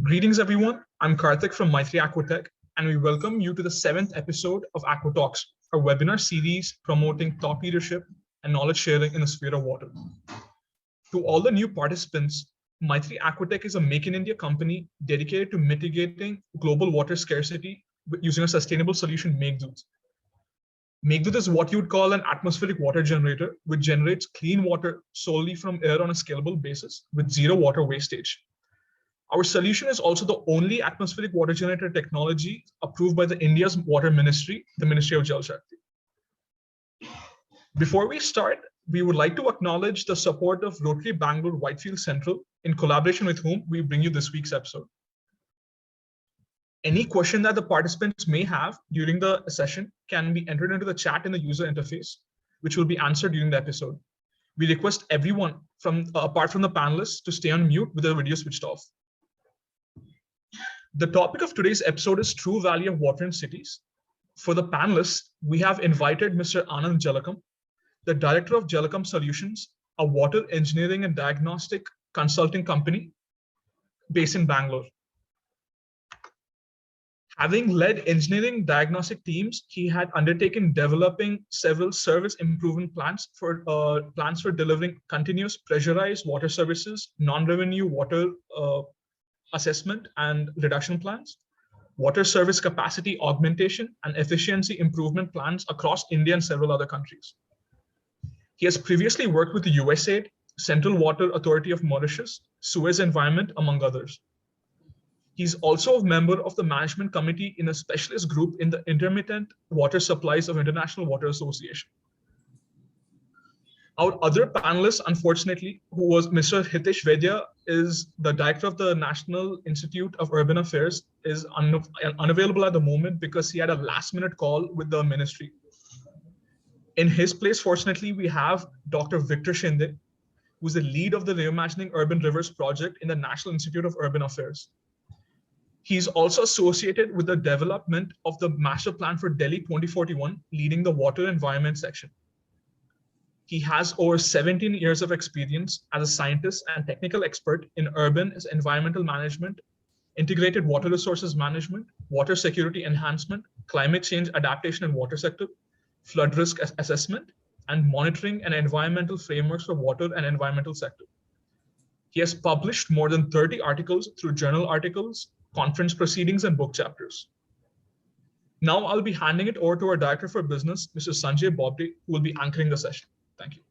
Greetings, everyone. I'm Karthik from Maithri Aquatech, and we welcome you to the 7th episode of AquaTalks, our webinar series promoting thought leadership and knowledge sharing in the sphere of water. To all the new participants, Maithri Aquatech is a Make in India company dedicated to mitigating global water scarcity using a sustainable solution, Meghdut. Meghdut is what you would call an atmospheric water generator, which generates clean water solely from air on a scalable basis with zero water wastage. Our solution is also the only atmospheric water generator technology approved by the India's Water Ministry, the Ministry of Jalakam. Before we start, we would like to acknowledge the support of Rotary Bangalore Whitefield Central, in collaboration with whom we bring you this week's episode. Any question that the participants may have during the session can be entered into the chat in the user interface, which will be answered during the episode. We request everyone, apart from the panelists, to stay on mute with their video switched off. The topic of today's episode is true value of water in cities. For the panelists, we have invited Mr. Anand Jalakam, the director of Jalakam Solutions, a water engineering and diagnostic consulting company based in Bangalore. Having led engineering diagnostic teams, he had undertaken developing several service improvement plans for delivering continuous pressurized water services, non-revenue water assessment and reduction plans, water service capacity augmentation, and efficiency improvement plans across India and several other countries. He has previously worked with the USAID, Central Water Authority of Mauritius, Suez Environment, among others. He's also a member of the management committee in a specialist group in the Intermittent Water Supplies of International Water Association. Our other panelist, unfortunately, who was Mr. Hitesh Vedya, is the director of the National Institute of Urban Affairs, is unavailable at the moment because he had a last-minute call with the ministry. In his place, fortunately, we have Dr. Victor Shinde, who's the lead of the Reimagining Urban Rivers project in the National Institute of Urban Affairs. He's also associated with the development of the Master Plan for Delhi 2041, leading the Water Environment section. He has over 17 years of experience as a scientist and technical expert in urban environmental management, integrated water resources management, water security enhancement, climate change adaptation and water sector, flood risk assessment, and monitoring and environmental frameworks for water and environmental sector. He has published more than 30 articles through journal articles, conference proceedings, and book chapters. Now I'll be handing it over to our Director for Business, Mr. Sanjay Bobde, who will be anchoring the session. Thank you.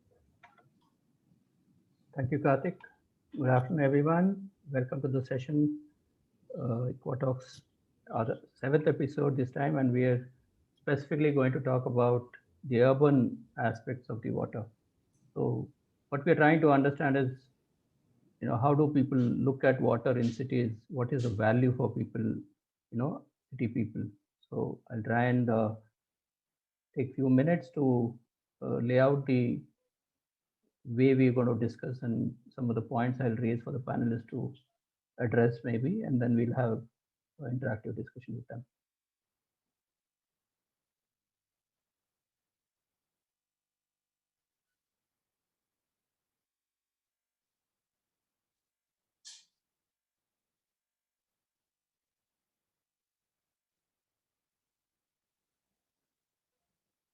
Thank you, Karthik. Good afternoon, everyone. Welcome to the session, AquaTalks, our 7th episode this time, and we are specifically going to talk about the urban aspects of the water. So what we're trying to understand is, how do people look at water in cities? What is the value for people, city people? So I'll try and take a few minutes to lay out the way we're going to discuss and some of the points I'll raise for the panelists to address maybe, and then we'll have an interactive discussion with them.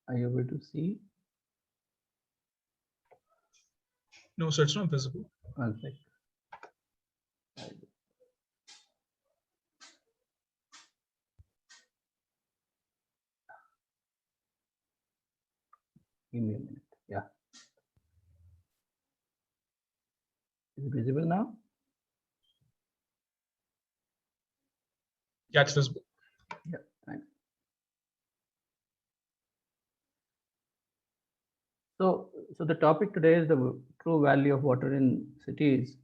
Are you able to see? No, sir, it's not visible. One sec. Give me a minute. Yeah. Is it visible now? Yeah, it's visible. Yeah, thanks. So the topic today is the true value of water in cities.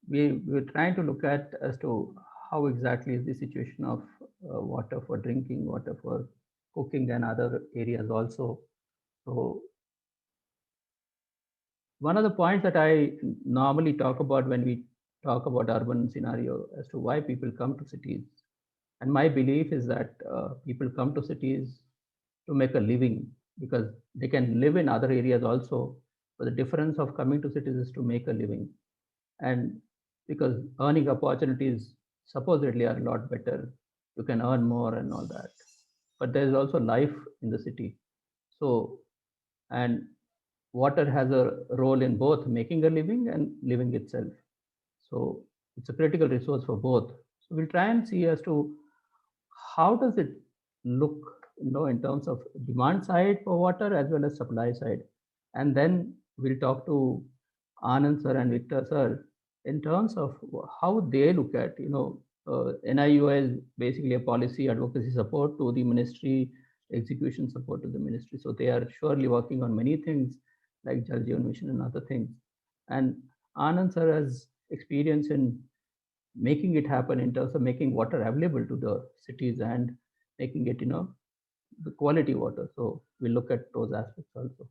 We're trying to look at as to how exactly is the situation of water for drinking, water for cooking, and other areas also. So one of the points that I normally talk about when we talk about urban scenario as to why people come to cities, and my belief is that people come to cities to make a living, because they can live in other areas also, but the difference of coming to cities is to make a living. And because earning opportunities supposedly are a lot better. You can earn more and all that. But there is also life in the city. So, and water has a role in both making a living and living itself. So it's a critical resource for both. So we'll try and see as to how does it look, in terms of demand side for water as well as supply side. And then we'll talk to Anand sir and Victor sir in terms of how they look at, NIUA is basically a policy advocacy support to the ministry, execution support to the ministry. So they are surely working on many things like Jal Jeevan Mission and other things. And Anand sir has experience in making it happen in terms of making water available to the cities and making it, the quality water. So we'll look at those aspects also.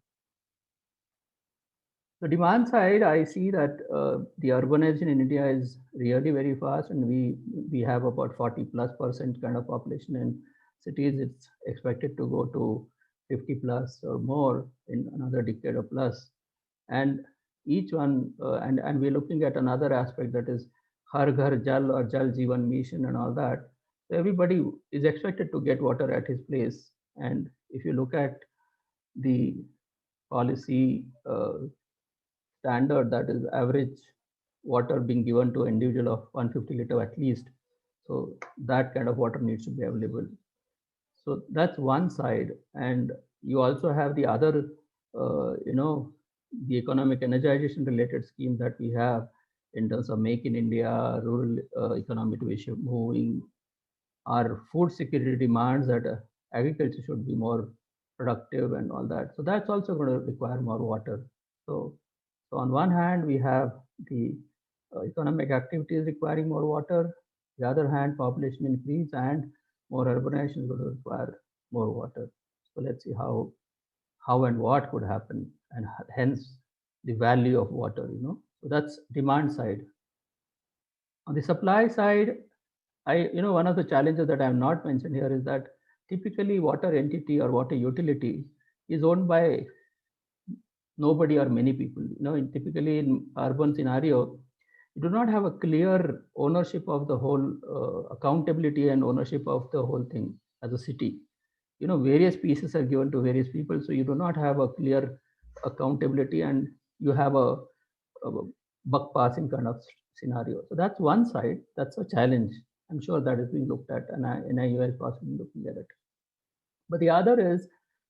The demand side, I see that the urbanization in India is really very fast, and we have about 40+% kind of population in cities. It's expected to go to 50 plus or more in another decade or plus. And each one, and we're looking at another aspect, that is Har Ghar Jal or Jal Jeevan Mission and all that. So everybody is expected to get water at his place. And if you look at the policy standard, that is average water being given to an individual of 150 liter at least. So that kind of water needs to be available. So that's one side. And you also have the other, the economic energization related scheme that we have in terms of Make in India, rural economy to be moving, our food security demands that agriculture should be more productive and all that. So that's also going to require more water. So on one hand, we have the economic activities requiring more water. The other hand, population increase and more urbanization is going to require more water. So let's see how and what could happen, and hence the value of water. So that's demand side. On the supply side, one of the challenges that I have not mentioned here is that typically water entity or water utility is owned by nobody or many people. Typically in urban scenario, you do not have a clear ownership of the whole accountability and ownership of the whole thing as a city. Various pieces are given to various people, so you do not have a clear accountability, and you have a buck passing kind of scenario. So that's one side. That's a challenge. I'm sure that is being looked at, and NIUA is possibly looking at it. But the other is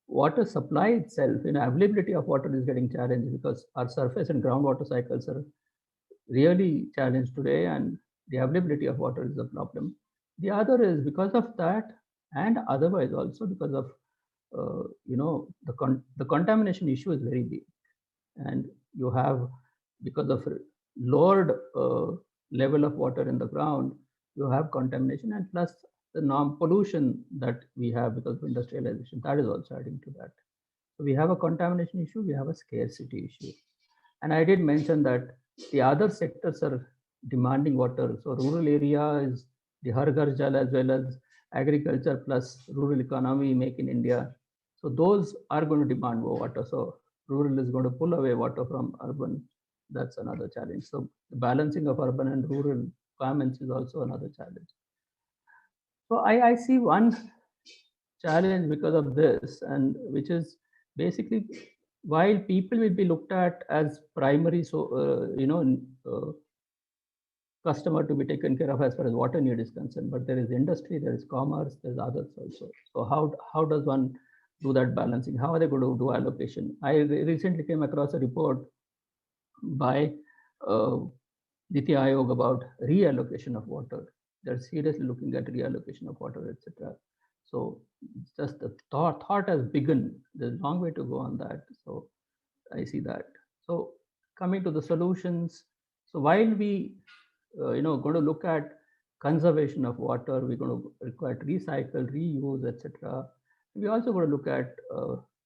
water supply itself. Availability of water is getting challenged because our surface and groundwater cycles are really challenged today, and the availability of water is a problem. The other is because of that, and otherwise also because of the contamination issue is very big, and you have, because of lowered level of water in the ground, you have contamination, and plus the pollution that we have because of industrialization, that is also adding to that. So we have a contamination issue, we have a scarcity issue. And I did mention that the other sectors are demanding water. So rural area is the Har Ghar Jal as well as agriculture plus rural economy, Make in India. So those are going to demand more water. So rural is going to pull away water from urban. That's another challenge. So the balancing of urban and rural requirements is also another challenge. So I see one challenge because of this, and which is basically, while people will be looked at as primary, customer to be taken care of as far as water need is concerned, but there is industry, there is commerce, there's others also. So how does one do that balancing? How are they going to do allocation? I recently came across a report by Niti Aayog about reallocation of water. They're seriously looking at reallocation of water, etc. So just the thought has begun. There's a long way to go on that. So I see that. So coming to the solutions. So while we, going to look at conservation of water, we're going to require recycle, reuse, etc. We're also going to look at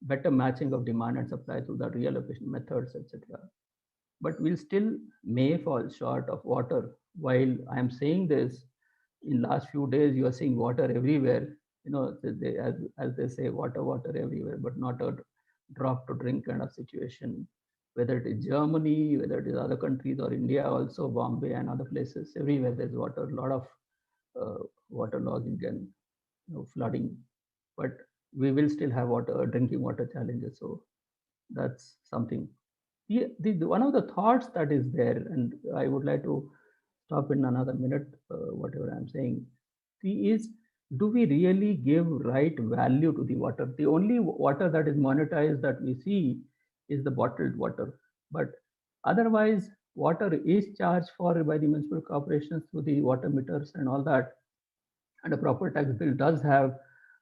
better matching of demand and supply through the reallocation methods, etc. But we'll still may fall short of water. While I am saying this, in last few days, you are seeing water everywhere. As they say, water everywhere, but not a drop to drink kind of situation. Whether it is Germany, whether it is other countries or India, also Bombay and other places, everywhere there's water. A lot of waterlogging and flooding, but we will still have drinking water challenges. So that's something. One of the thoughts that is there, and I would like to stop in another minute, whatever I'm saying, is, do we really give right value to the water? The only water that is monetized that we see is the bottled water. But otherwise, water is charged for by the municipal corporations through the water meters and all that. And a proper tax bill does have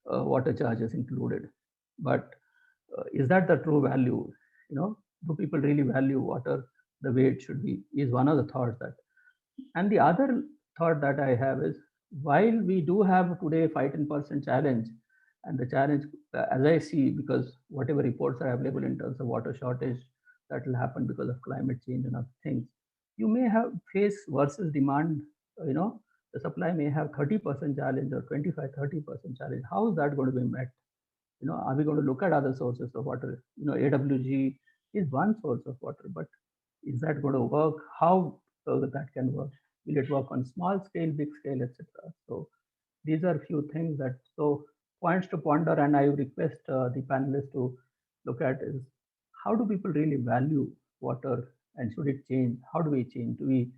water charges included. But is that the true value? Do people really value water the way it should be? Is one of the thoughts that. And the other thought that I have is, while we do have today 5-10% challenge, and the challenge, as I see, because whatever reports are available in terms of water shortage that will happen because of climate change and other things, you may have face versus demand. The supply may have 30% challenge or 25-30% challenge. How is that going to be met? Are we going to look at other sources of water? AWG is one source of water, but is that going to work? How that can work? Will it work on small scale, big scale, etc.? So these are few things that, so points to ponder, and I request the panelists to look at is, how do people really value water, and should it change? How do we change? Do we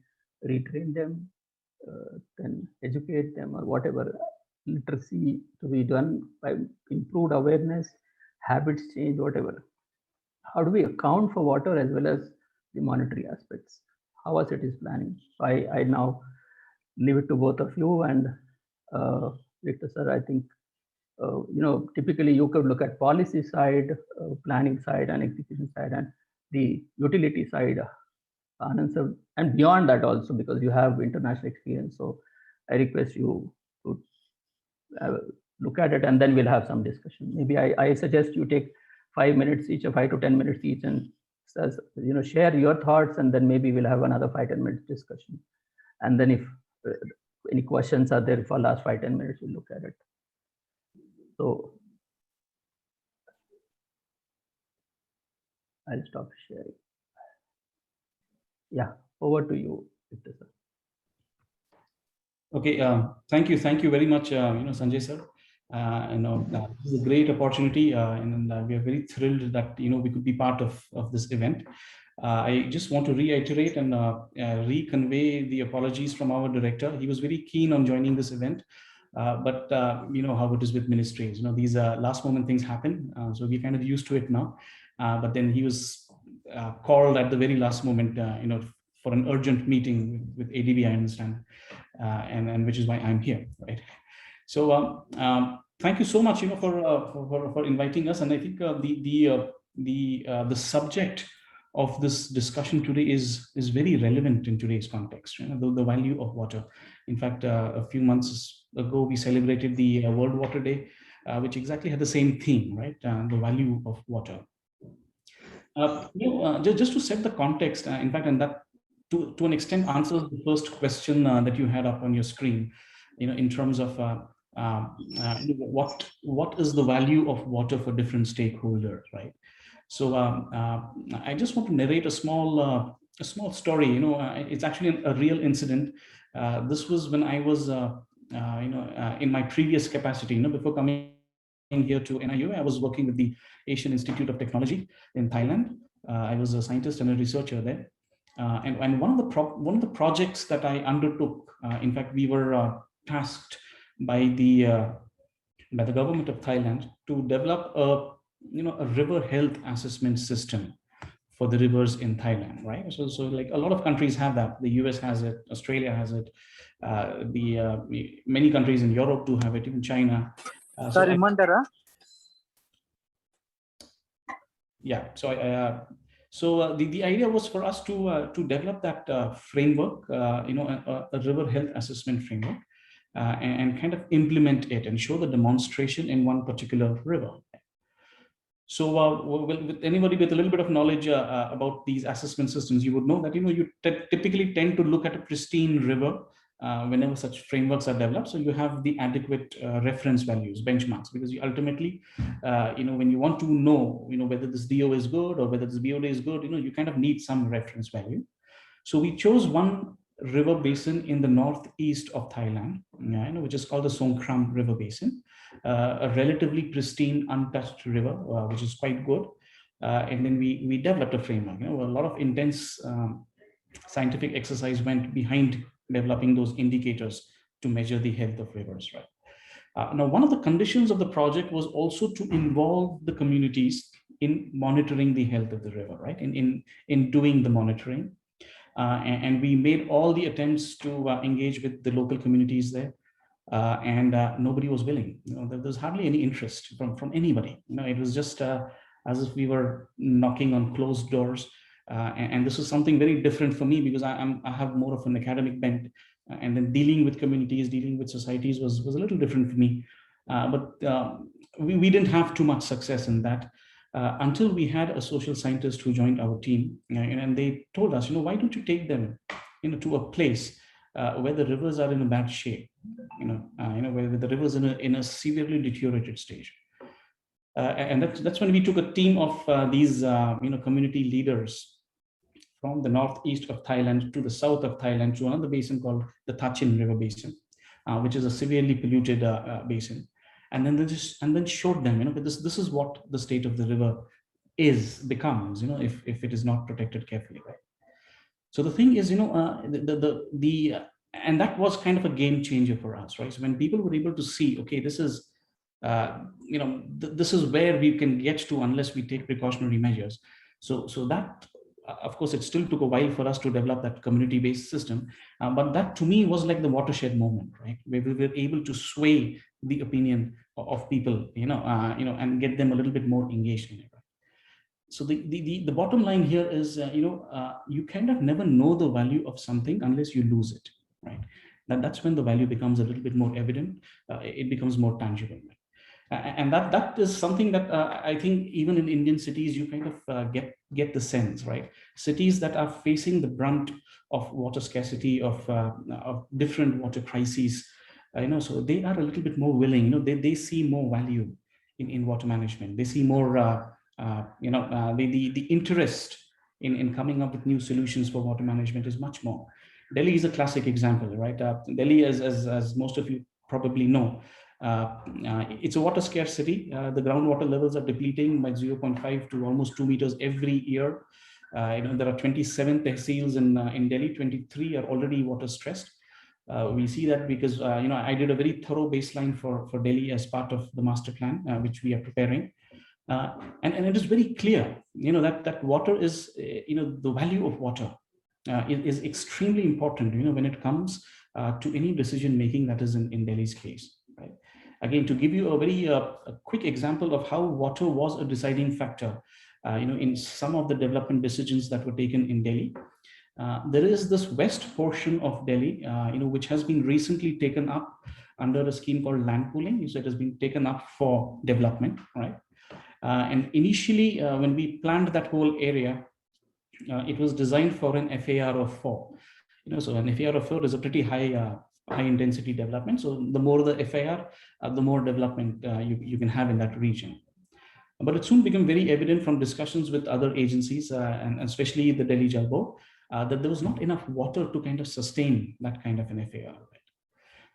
retrain them, then educate them, or whatever? Literacy to be done by improved awareness, habits change, whatever. How do we account for water as well as the monetary aspects? How a city is planning? So I now leave it to both of you, and Victor sir, I think typically you could look at policy side, planning side, and execution side, and the utility side, Anand sir, and beyond that also, because you have international experience. So I request you to look at it, and then we'll have some discussion. Maybe I suggest you take 5 minutes each, or 5 to 10 minutes each, and share your thoughts, and then maybe we'll have another 5-10 minutes discussion. And then if any questions are there for last 5-10 minutes, we'll look at it. So I'll stop sharing. Yeah, over to you, Victor sir. Okay, thank you very much, Sanjay sir. This is a great opportunity, and we are very thrilled that we could be part of this event. I just want to reiterate and reconvey the apologies from our director. He was very keen on joining this event, but you know how it is with ministries. These last moment things happen, so we're kind of used to it now. But then he was called at the very last moment, for an urgent meeting with ADB, I understand, and which is why I'm here, right? So thank you so much, for inviting us. And I think the subject of this discussion today is very relevant in today's context. The value of water. In fact, a few months ago we celebrated the World Water Day, which exactly had the same theme, right? The value of water. Just to set the context, in fact, and that to an extent answers the first question that you had up on your screen, in terms of what is the value of water for different stakeholders, right? So I just want to narrate a small story. It's actually a real incident. This was when I was, in my previous capacity. Before coming here to NIUA, I was working with the Asian Institute of Technology in Thailand. I was a scientist and a researcher there. And one of the projects that I undertook, in fact, we were tasked by the government of Thailand to develop a river health assessment system for the rivers in Thailand, right? So like a lot of countries have that. The US has it, Australia has it, many countries in Europe do have it, even China. Sorry, Mandara. Yeah, so the idea was for us to develop that framework, a river health assessment framework, and kind of implement it and show the demonstration in one particular river. So with anybody with a little bit of knowledge about these assessment systems, you would know that you typically tend to look at a pristine river whenever such frameworks are developed. So you have the adequate reference values, benchmarks, because you ultimately, when you want to know, whether this DO is good or whether this BOD is good, you kind of need some reference value. So we chose one river basin in the northeast of Thailand, which is called the Songkhram River Basin, a relatively pristine, untouched river, which is quite good. And then we developed a framework. A lot of intense scientific exercise went behind developing those indicators to measure the health of rivers, right? Now, one of the conditions of the project was also to involve the communities in monitoring the health of the river, right? In doing the monitoring. And we made all the attempts to engage with the local communities there. And nobody was willing. There was hardly any interest from anybody. It was just as if we were knocking on closed doors. And this was something very different for me, because I have more of an academic bent, and then dealing with communities, dealing with societies was a little different for me. But we didn't have too much success in that until we had a social scientist who joined our team, and they told us, why don't you take them, to a place where the rivers are in a bad shape, where the rivers in a severely deteriorated stage. And that's when we took a team of these community leaders from the northeast of Thailand to the south of Thailand to another basin called the Thachin River Basin, which is a severely polluted basin. And then showed them, this is what the state of the river becomes, if it is not protected carefully, right? So the thing is, and that was kind of a game changer for us, right? So when people were able to see, okay, this is, this is where we can get to unless we take precautionary measures. So that, of course, it still took a while for us to develop that community-based system, but that to me was like the watershed moment, right? Where we were able to sway the opinion of people, and get them a little bit more engaged in it. Right? So the bottom line here is, you kind of never know the value of something unless you lose it, right? That's when the value becomes a little bit more evident. It becomes more tangible. Right? And that is something that I think even in Indian cities, you kind of get the sense, right? Cities that are facing the brunt of water scarcity, of different water crises, so they are a little bit more willing, they see more value in water management. They see more, the interest in coming up with new solutions for water management is much more. Delhi is a classic example, right? Delhi, as most of you probably know, it's a water scarce city. The groundwater levels are depleting by 0.5 to almost 2 meters every year. There are 27 tehsils in Delhi. 23 are already water stressed. We see that because I did a very thorough baseline for Delhi as part of the master plan, which we are preparing, and it is very clear, that water is, the value of water is extremely important, when it comes to any decision making that is in Delhi's case. Right? Again, to give you a very a quick example of how water was a deciding factor, in some of the development decisions that were taken in Delhi. There is this west portion of Delhi, which has been recently taken up under a scheme called land pooling. So it has been taken up for development, right? And initially, when we planned that whole area, it was designed for an FAR of 4. So an FAR of 4 is a pretty high intensity development. So the more the FAR, the more development you can have in that region. But it soon became very evident from discussions with other agencies, and especially the Delhi Jal Board, that there was not enough water to kind of sustain that kind of an FAR. Right?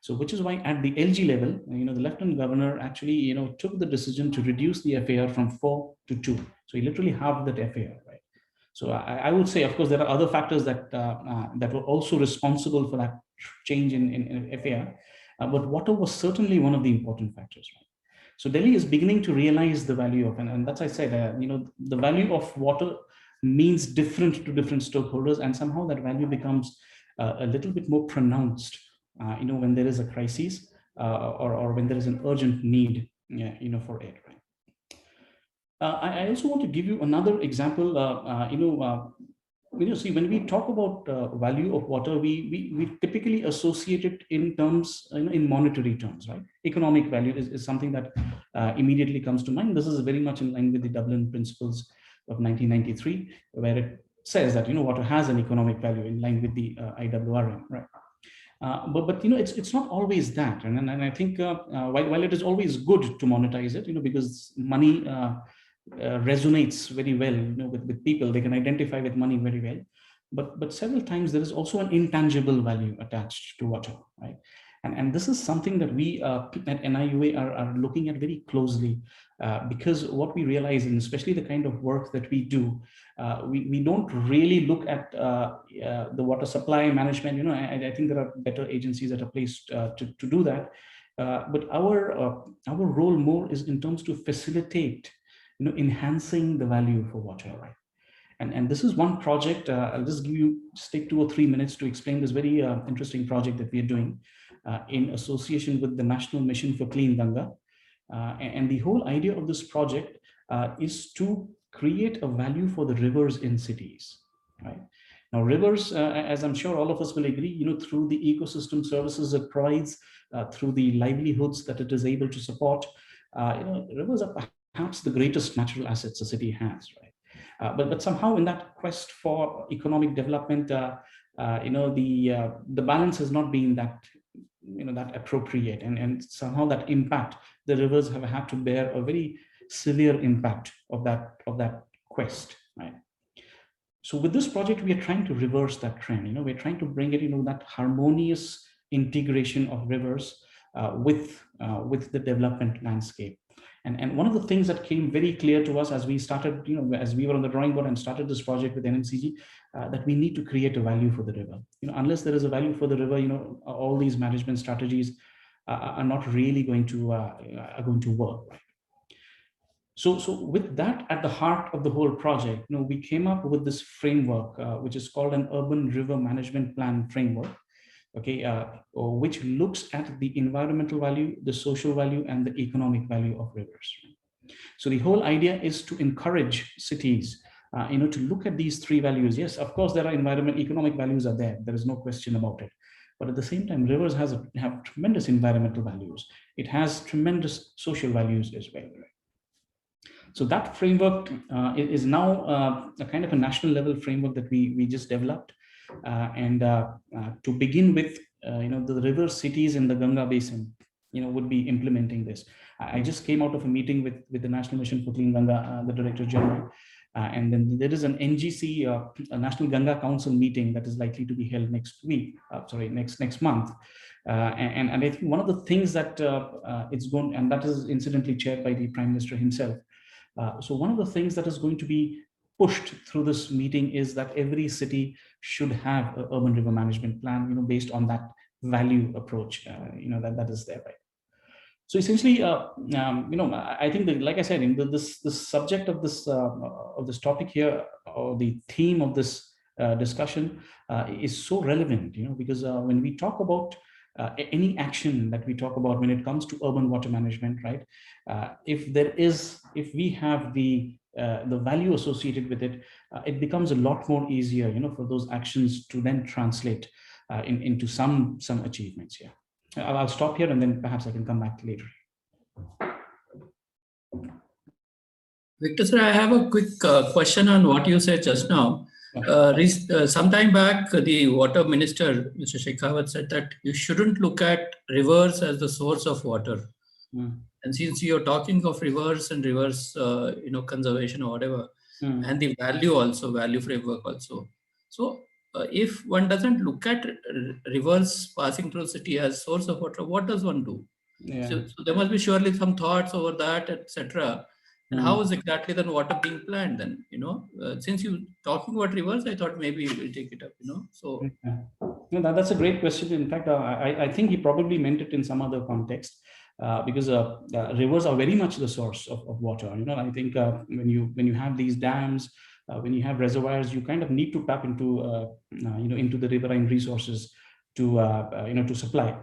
So which is why at the LG level, the Lieutenant Governor actually, took the decision to reduce the FAR from 4 to 2. So he literally halved that FAR, right? So I would say, of course, there are other factors that that were also responsible for that change in FAR, but water was certainly one of the important factors, right? So Delhi is beginning to realize the value of, and that's I said, the value of water means different to different stakeholders, and somehow that value becomes a little bit more pronounced, when there is a crisis or when there is an urgent need, for it. Right? I also want to give you another example. See, when we talk about value of water, we typically associate it in terms, in monetary terms, right? Economic value is something that immediately comes to mind. This is very much in line with the Dublin Principles of 1993, where it says that water has an economic value in line with the IWRM, right? But it's not always that, and I think while it is always good to monetize it, because money resonates very well, with people. They can identify with money very well. but several times there is also an intangible value attached to water, right? And this is something that we at NIUA are looking at very closely, because what we realize, and especially the kind of work that we do, we don't really look at the water supply management. I think there are better agencies that are placed to do that. But our role more is in terms to facilitate, enhancing the value for water, right? And this is one project. I'll just take 2 or 3 minutes to explain this very interesting project that we are doing in association with the National Mission for Clean Ganga. And the whole idea of this project is to create a value for the rivers in cities, right? Now, rivers, as I'm sure all of us will agree, through the ecosystem services it provides, through the livelihoods that it is able to support, rivers are perhaps the greatest natural assets a city has, right? But somehow in that quest for economic development, the balance has not been that that appropriate, and somehow that impact, the rivers have had to bear a very severe impact of that quest, right? So with this project, we are trying to reverse that trend. We're trying to bring it, that harmonious integration of rivers with the development landscape. And one of the things that came very clear to us as we started, as we were on the drawing board and started this project with NMCG, that we need to create a value for the river. Unless there is a value for the river, all these management strategies are not really going to work, right? So with that at the heart of the whole project, we came up with this framework, which is called an Urban River Management Plan framework. Okay, which looks at the environmental value, the social value, and the economic value of rivers. So the whole idea is to encourage cities, to look at these 3 values. Yes, of course, there are economic values are there. There is no question about it. But at the same time, rivers have tremendous environmental values. It has tremendous social values as well. Right? So that framework is now a kind of a national level framework that we just developed. To begin with, the river cities in the Ganga basin, would be implementing this. I just came out of a meeting with the National Mission for Clean Ganga, the Director General, and then there is an NGC, a National Ganga Council meeting that is likely to be held next month. And I think one of the things that it's going, and that is incidentally chaired by the Prime Minister himself. So one of the things that is going to be pushed through this meeting is that every city should have an urban river management plan, based on that value approach, that is there, right? So essentially, I think that, like I said, this subject of this topic here, or the theme of this discussion, is so relevant, because when we talk about any action that we talk about when it comes to urban water management, right? If we have the value associated with it, it becomes a lot more easier, for those actions to then translate into some achievements. Yeah, I'll stop here and then perhaps I can come back later. Victor sir, I have a quick question on what you said just now. Sometime back, the water minister, Mr. Shekhawat, said that you shouldn't look at rivers as the source of water. And since you're talking of rivers and rivers, conservation or whatever, and the value framework also. So if one doesn't look at rivers passing through the city as source of water, what does one do? Yeah. So there must be surely some thoughts over that, etc. And how is exactly then water being planned then, since you're talking about rivers, I thought maybe we'll take it up, so. No, that's a great question. In fact, I think he probably meant it in some other context, because rivers are very much the source of water. I think when you have these dams, when you have reservoirs, you kind of need to tap into, into the riverine resources to supply,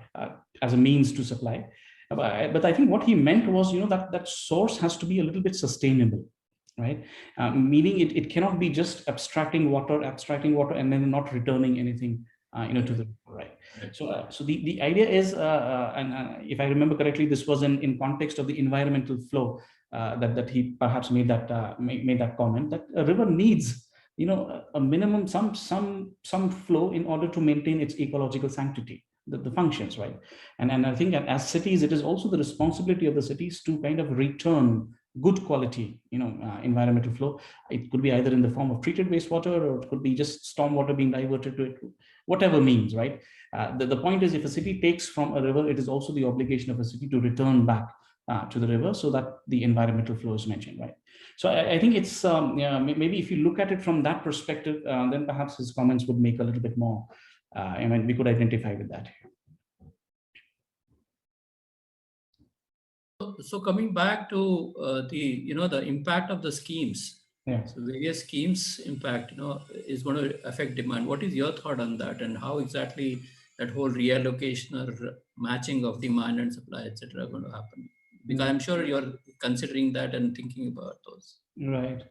as a means to supply. But I think what he meant was, that source has to be a little bit sustainable, right? Meaning it cannot be just abstracting water, and then not returning anything, to the right. So the idea is, and if I remember correctly, this was in context of the environmental flow that he perhaps made that comment, that a river needs, a minimum some flow in order to maintain its ecological sanctity. The functions, right? And I think as cities, it is also the responsibility of the cities to kind of return good quality, environmental flow. It could be either in the form of treated wastewater, or it could be just stormwater being diverted to it, whatever means, right? The point is, if a city takes from a river, it is also the obligation of a city to return back to the river, so that the environmental flow is mentioned, right? So I think it's maybe if you look at it from that perspective, then perhaps his comments would make a little bit more. We could identify with that. So coming back to the impact of the schemes. Yeah. So various schemes impact, is going to affect demand. What is your thought on that, and how exactly that whole reallocation or matching of demand and supply, etc., are going to happen? Because I'm sure you're considering that and thinking about those. Right.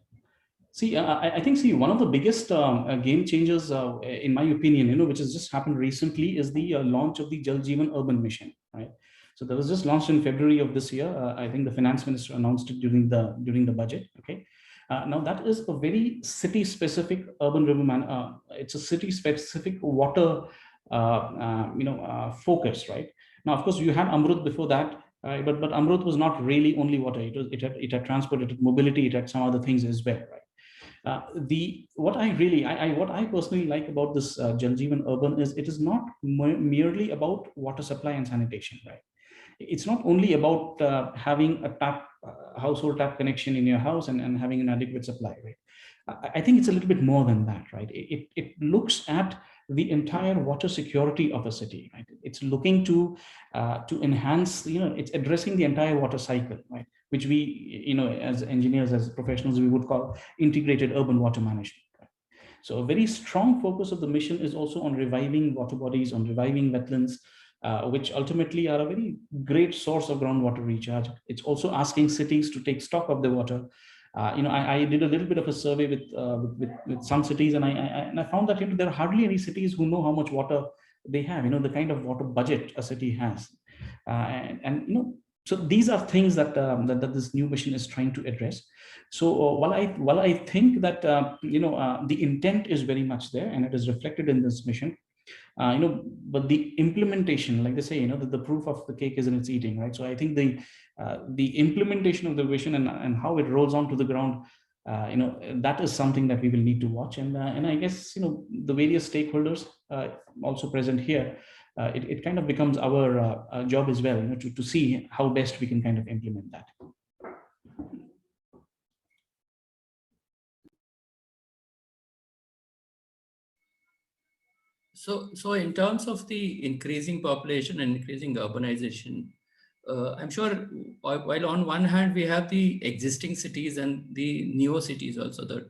See, I think, one of the biggest game changers, in my opinion, which has just happened recently, is the launch of the Jal Jeevan Urban Mission, right? So that was just launched in February of this year. I think the finance minister announced it during the budget. Okay. Now that is a very city-specific urban river it's a city-specific water, focus, right? Now, of course, you had Amrut before that, but Amrut was not really only water. It had transport, it had mobility, it had some other things as well, right? What I personally like about this Jal Jeevan Urban is it is not merely about water supply and sanitation, right? It's not only about having a household tap connection in your house and having an adequate supply, right? I think it's a little bit more than that, right? It looks at the entire water security of a city, right? It's looking to enhance, it's addressing the entire water cycle, right? Which we, as engineers, as professionals, we would call integrated urban water management. Right? So a very strong focus of the mission is also on reviving water bodies, on reviving wetlands, which ultimately are a very great source of groundwater recharge. It's also asking cities to take stock of their water. I did a little bit of a survey with some cities, and I found that there are hardly any cities who know how much water they have. The kind of water budget a city has, so these are things that this new mission is trying to address. So while I think that the intent is very much there and it is reflected in this mission, but the implementation, like they say, the proof of the cake is in its eating, right? So I think the implementation of the vision and how it rolls onto the ground, that is something that we will need to watch. And I guess, the various stakeholders also present here, it kind of becomes our job as well, to see how best we can kind of implement that. So in terms of the increasing population and increasing urbanization, I'm sure while on one hand we have the existing cities and the neo cities also, the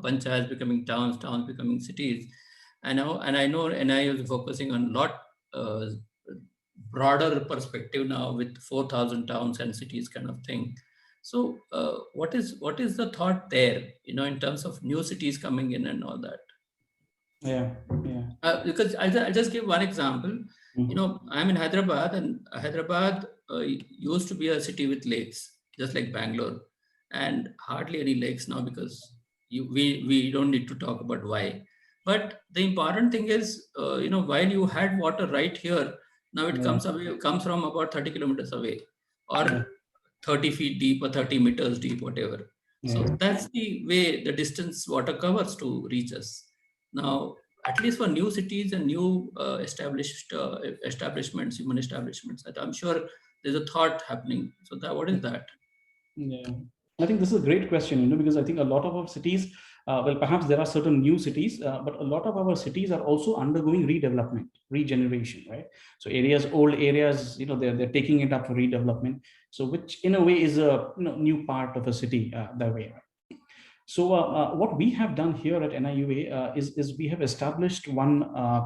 panchayats becoming towns becoming cities. I know NIUA is focusing on a lot broader perspective now with 4,000 towns and cities kind of thing. So what is the thought there, in terms of new cities coming in and all that? Yeah. Because I'll just give one example. I'm in Hyderabad, and Hyderabad used to be a city with lakes, just like Bangalore, and hardly any lakes now, because we don't need to talk about why. But the important thing is, while you had water right here, now it comes from about 30 kilometers away, or 30 feet deep or 30 meters deep, whatever. So that's the way the distance water covers to reach us. Now, at least for new cities and new establishments, human establishments, that I'm sure there's a thought happening. So what is that? Yeah, I think this is a great question, because I think a lot of our cities, well, perhaps there are certain new cities, but a lot of our cities are also undergoing redevelopment, regeneration, right? So old areas, they're taking it up for redevelopment. So which in a way is a new part of a city that way, right? So what we have done here at NIUA is we have established a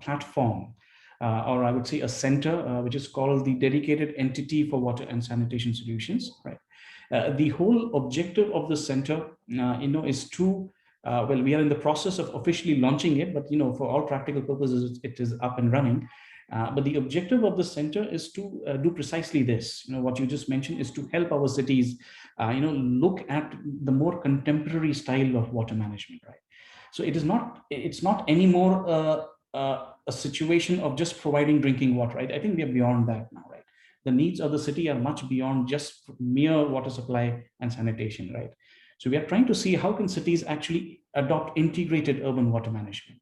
platform, or I would say a center, which is called the Dedicated Entity for Water and Sanitation Solutions, right? The whole objective of the center, is to, well, we are in the process of officially launching it, but, for all practical purposes, it is up and running. But the objective of the center is to do precisely this. What you just mentioned is to help our cities, look at the more contemporary style of water management, right? So it's not anymore a situation of just providing drinking water, right? I think we are beyond that now, right? the needs of the city are much beyond just mere water supply and sanitation, right? So we are trying to see how can cities actually adopt integrated urban water management.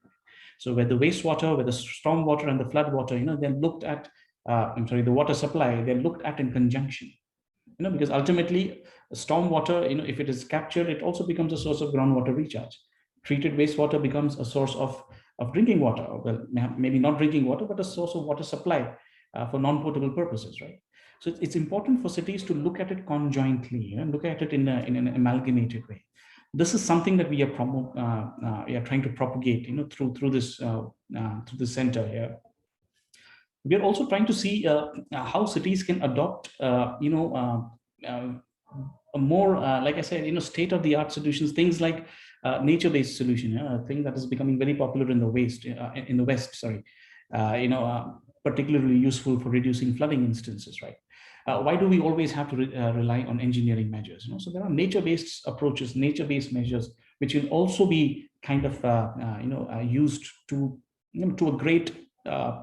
So where the wastewater, where the storm water and the flood water, they're looked at, the water supply, they're looked at in conjunction, because ultimately storm water, if it is captured, it also becomes a source of groundwater recharge. Treated wastewater becomes a source of drinking water. Well, maybe not drinking water, but a source of water supply for non-potable purposes, right? So it's important for cities to look at it conjointly and look at it in an amalgamated way. This is something that we are trying to propagate, through this center here. We are also trying to see how cities can adopt, a more, like I said, state-of-the-art solutions, things like nature-based solution, a thing that is becoming very popular in the West, particularly useful for reducing flooding instances, right? Why do we always have to rely on engineering measures? So there are nature-based approaches, nature-based measures, which will also be kind of used to a great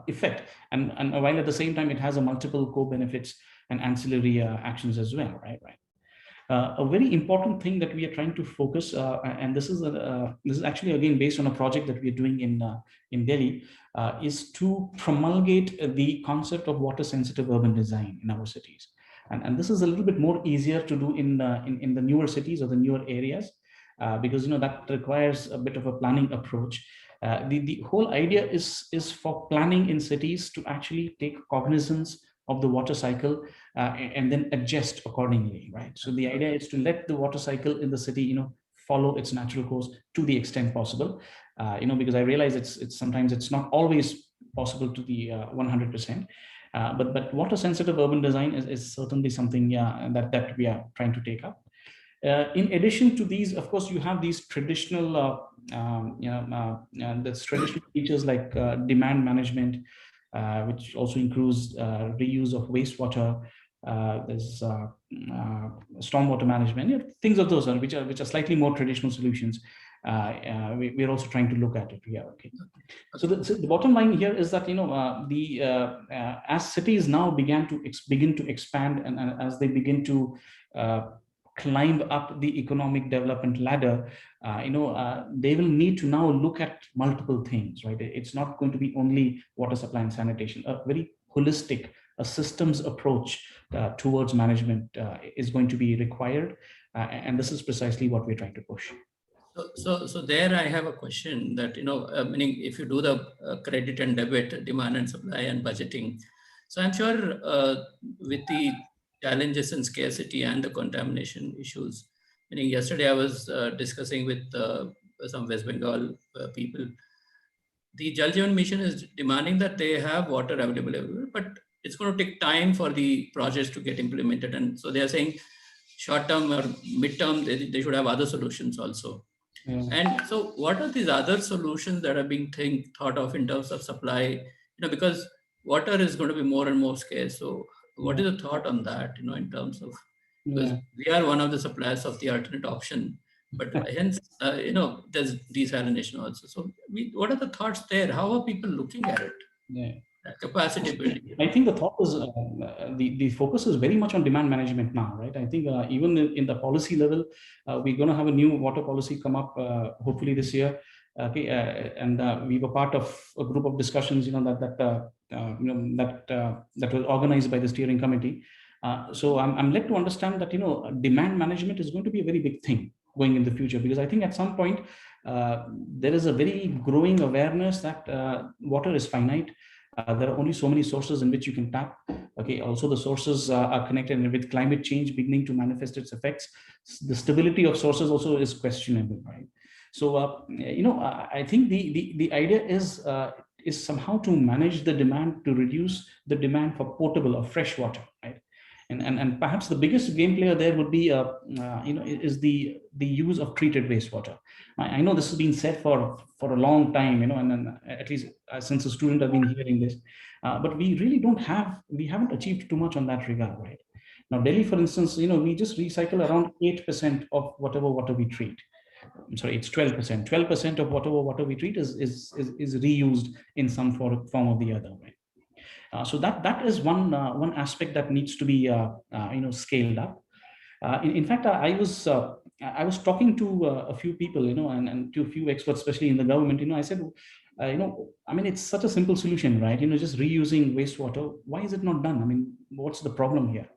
effect, and while at the same time it has a multiple co-benefits and ancillary actions as well, right? A very important thing that we are trying to focus, and this is actually again based on a project that we are doing in Delhi, is to promulgate the concept of water sensitive urban design in our cities, and this is a little bit more easier to do in the newer cities or the newer areas, because that requires a bit of a planning approach. The whole idea is for planning in cities to actually take cognizance of the water cycle and then adjust accordingly, right? So the idea is to let the water cycle in the city, follow its natural course to the extent possible, because I realize it's sometimes it's not always possible to be 100%, but water sensitive urban design is certainly something that we are trying to take up. In addition to these, of course, you have these traditional traditional features like demand management, which also includes reuse of wastewater. There's stormwater management, things of those which are slightly more traditional solutions. We're also trying to look at it. Yeah, okay. So the bottom line here is that as cities now begin to expand, and as they begin to climb up the economic development ladder, they will need to now look at multiple things, right? It's not going to be only water supply and sanitation. A very holistic, a systems approach towards management is going to be required, and this is precisely what we're trying to push. So there I have a question that, meaning if you do the credit and debit, demand and supply and budgeting, so I'm sure with the challenges and scarcity and the contamination issues, meaning yesterday I was discussing with some West Bengal people. The Jal Jeevan Mission is demanding that they have water available everywhere, but it's going to take time for the projects to get implemented. And so they are saying short term or mid term, they should have other solutions also. Yeah. And so what are these other solutions that are being thought of in terms of supply, because water is going to be more and more scarce. So what is the thought on that, in terms of, because we are one of the suppliers of the alternate option, but hence, there's desalination also. So what are the thoughts there? How are people looking at it? Yeah. Capacity building. I think the thought is the focus is very much on demand management now, right? I think even in the policy level, we're going to have a new water policy come up hopefully this year. Okay, and we were part of a group of discussions, that was organized by the steering committee. So I'm led to understand that demand management is going to be a very big thing going in the future, because I think at some point there is a very growing awareness that water is finite. There are only so many sources in which you can tap. Okay. Also, the sources are connected, and with climate change beginning to manifest its effects, the stability of sources also is questionable, right? So, I think the idea is somehow to manage the demand, to reduce the demand for potable or fresh water, right? And perhaps the biggest game player there would be, is the use of treated wastewater. I know this has been said for a long time, and at least since a student I've been hearing this, but we really we haven't achieved too much on that regard, right? Now, Delhi, for instance, we just recycle around 8% of whatever water we treat. I'm sorry, it's 12%. 12% of whatever water we treat is reused in some form or the other, right? So that is one aspect that needs to be scaled up. In fact, I was talking to a few people, and to a few experts, especially in the government. I said, I mean, it's such a simple solution, right? Just reusing wastewater. Why is it not done? I mean, what's the problem here?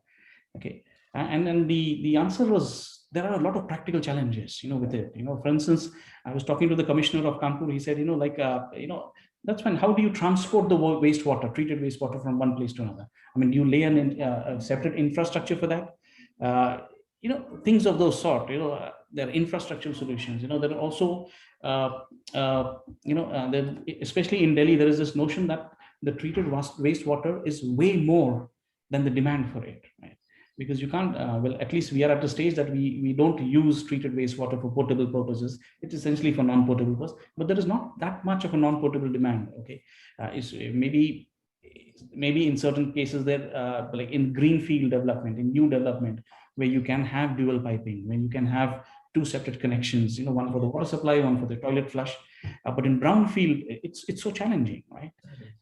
Okay, and then the answer was there are a lot of practical challenges, with it. For instance, I was talking to the commissioner of Kanpur. He said, that's fine. How do you transport the wastewater, treated wastewater, from one place to another? I mean, do you lay a separate infrastructure for that? Things of those sort. There are infrastructure solutions. There are also, especially in Delhi, there is this notion that the treated wastewater is way more than the demand for it, right? Because you can't, at least we are at the stage that we don't use treated wastewater for potable purposes. It's essentially for non-potable purposes, but there is not that much of a non-potable demand. Okay, it's maybe in certain cases there, like in greenfield development, in new development, where you can have dual piping, when you can have two separate connections, one for the water supply, one for the toilet flush. But in brownfield, it's so challenging, right?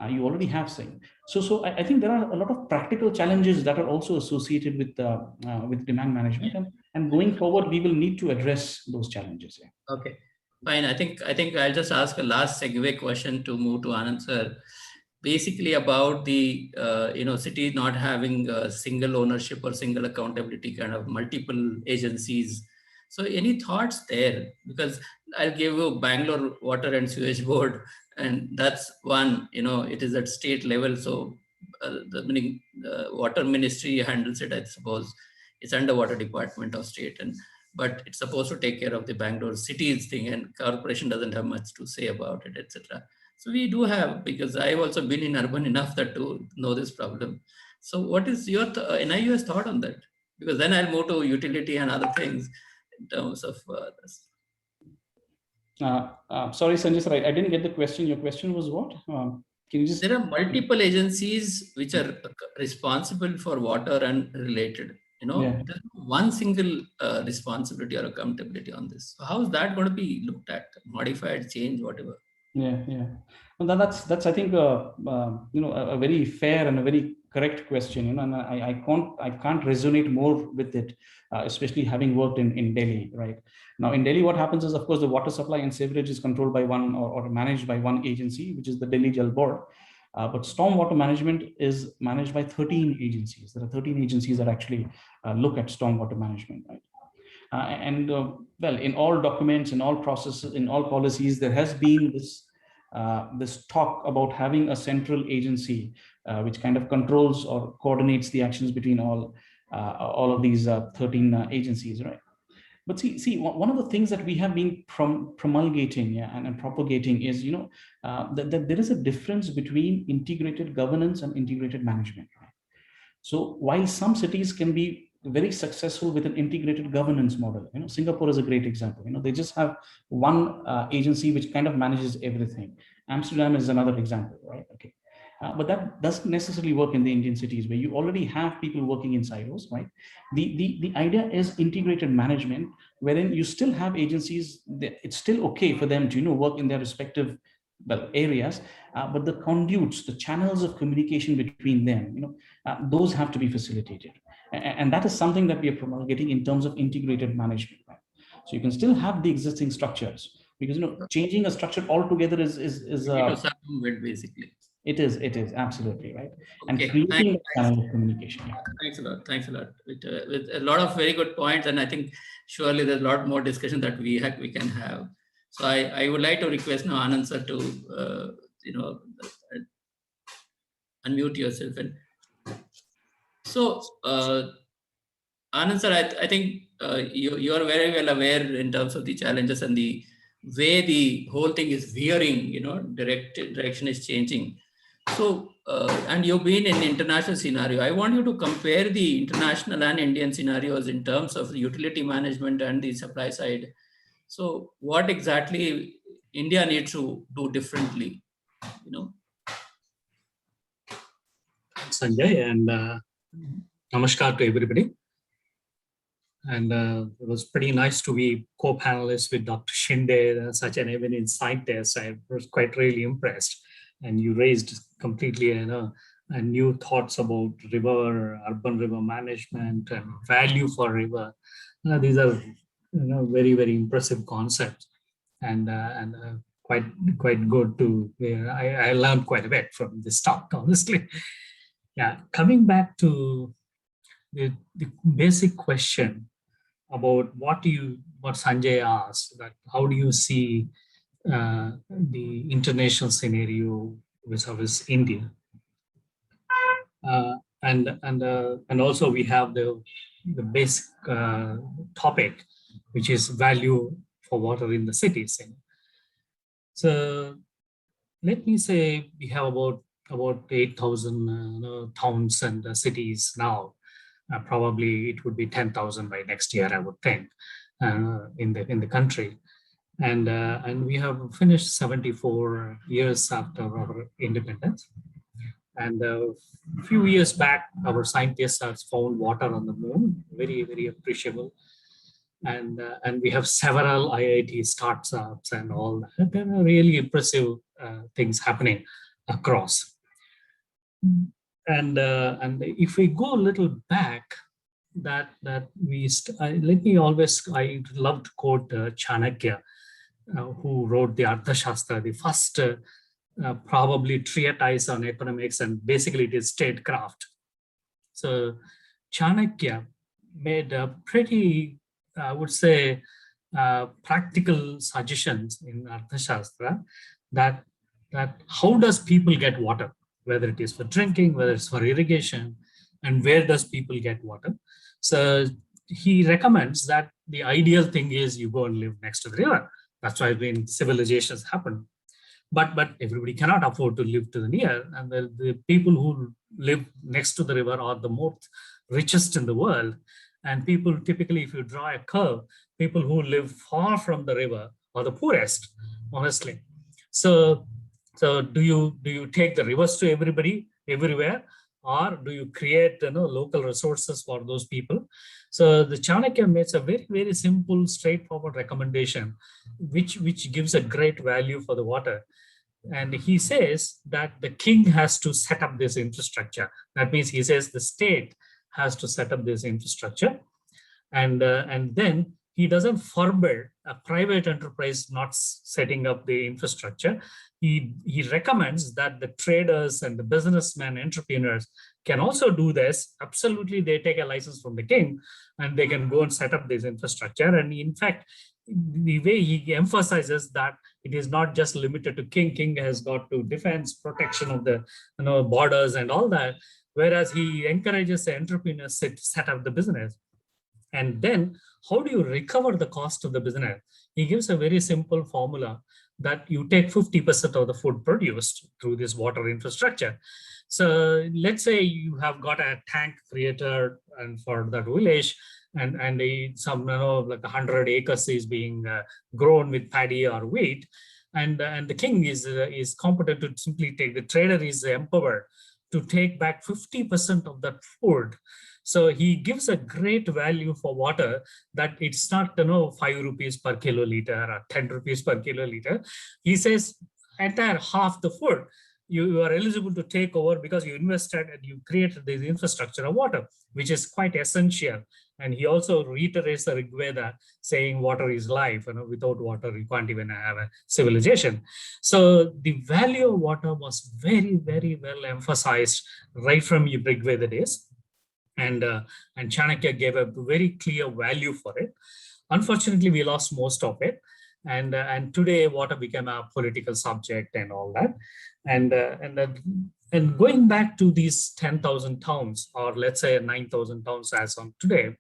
You already have saying. So I think there are a lot of practical challenges that are also associated with demand management, and going forward, we will need to address those challenges. Yeah. Okay, fine. I think I'll just ask a last segue question to move to Anand sir. Basically about the city not having a single ownership or single accountability, kind of multiple agencies. So any thoughts there? Because I'll give you Bangalore Water and Sewage Board, and that's one, it is at state level. So the water ministry handles it, I suppose. It's under water department of state, but it's supposed to take care of the Bangalore city's thing, and corporation doesn't have much to say about it, etc. So we do have, because I've also been in urban enough that to know this problem. So what is your NIUA's thought on that? Because then I'll move to utility and other things in terms of this. Sorry, Sanjay sir, I didn't get the question. Your question was what? Can you just... There are multiple agencies which are responsible for water and related. There's one single responsibility or accountability on this. So how is that going to be looked at, modified, changed, whatever? Yeah. Well, that's I think a very fair and a very correct question. And I can't resonate more with it, especially having worked in Delhi, right? Now in Delhi, what happens is, of course, the water supply and sewerage is controlled by one or managed by one agency, which is the Delhi Jal Board. But stormwater management is managed by 13 agencies. There are 13 agencies that actually look at stormwater management, right? Well, in all documents, in all processes, in all policies, there has been this talk about having a central agency which kind of controls or coordinates the actions between all of these 13 agencies, right? But see, one of the things that we have been promulgating and propagating is, that there is a difference between integrated governance and integrated management, right? So while some cities can be very successful with an integrated governance model, Singapore is a great example. They just have one agency which kind of manages everything. Amsterdam is another example, right? Okay. But that doesn't necessarily work in the Indian cities, where you already have people working in silos, right? The idea is integrated management, wherein you still have agencies. It's still okay for them to work in their respective areas, but the conduits, the channels of communication between them, those have to be facilitated, and that is something that we are promulgating in terms of integrated management, right? So you can still have the existing structures, because changing a structure altogether is basically. It is absolutely right. And Okay. creating a channel of communication. Thanks a lot. With a lot of very good points, and I think surely there's a lot more discussion that we can have. So I would like to request now Anand sir to unmute yourself. And so Anand sir, I think you are very well aware in terms of the challenges and the way the whole thing is veering. Direction is changing. So, and you've been in international scenario. I want you to compare the international and Indian scenarios in terms of the utility management and the supply side. So what exactly India needs to do differently, Sanjay, and namaskar to everybody. And it was pretty nice to be co-panelist with Dr. Shinde, such an even insight there. So I was quite really impressed. And you raised completely and new thoughts about river, urban river management, and value for river. These are very, very impressive concepts, and quite good to. I learned quite a bit from this talk, honestly. Yeah, coming back to the basic question about what Sanjay asked, that how do you see the international scenario vis-a-vis India, and also we have the basic topic, which is value for water in the cities. So let me say we have about 8,000 towns and cities now. Probably it would be 10,000 by next year, I would think, in the country. And we have finished 74 years after our independence. And a few years back, our scientists have found water on the moon, very, very appreciable. And we have several IIT startups and all that. There are really impressive things happening across. And if we go a little back, I love to quote Chanakya, who wrote the Arthashastra, the first probably treatise on economics, and basically it is statecraft. So Chanakya made a pretty, I would say, practical suggestions in Arthashastra that how does people get water, whether it is for drinking, whether it's for irrigation, and where does people get water. So he recommends that the ideal thing is you go and live next to the river. That's why when civilizations happen. But everybody cannot afford to live to the near, and the people who live next to the river are the most richest in the world. And people typically, if you draw a curve, people who live far from the river are the poorest, honestly. So do you take the rivers to everybody everywhere, or do you create local resources for those people? So the Chanakya makes a very, very simple, straightforward recommendation, which gives a great value for the water. And he says that the king has to set up this infrastructure. That means he says the state has to set up this infrastructure. And then he doesn't forbid a private enterprise not setting up the infrastructure. He recommends that the traders and the businessmen, entrepreneurs can also do this. Absolutely, they take a license from the king and they can go and set up this infrastructure. And in fact, the way he emphasizes that it is not just limited to king. King has got to defense, protection of the borders and all that. Whereas he encourages the entrepreneurs to set up the business. And then how do you recover the cost of the business? He gives a very simple formula that you take 50% of the food produced through this water infrastructure. So let's say you have got a tank created and for that village, and some like 100 acres is being grown with paddy or wheat, and the king is competent to simply take, the trader is empowered to take back 50% of that food. So he gives a great value for water, that it's not 5 rupees per kiloliter or 10 rupees per kiloliter. He says entire half the food you are eligible to take over because you invested and you created this infrastructure of water, which is quite essential. And he also reiterates the Rig Veda, saying water is life. Without water, you can't even have a civilization. So the value of water was very, very well emphasized right from Rig Veda days. And Chanakya gave a very clear value for it. Unfortunately, we lost most of it. And today water became a political subject and all that. And going back to these 10,000 towns, or let's say 9,000 towns as on today,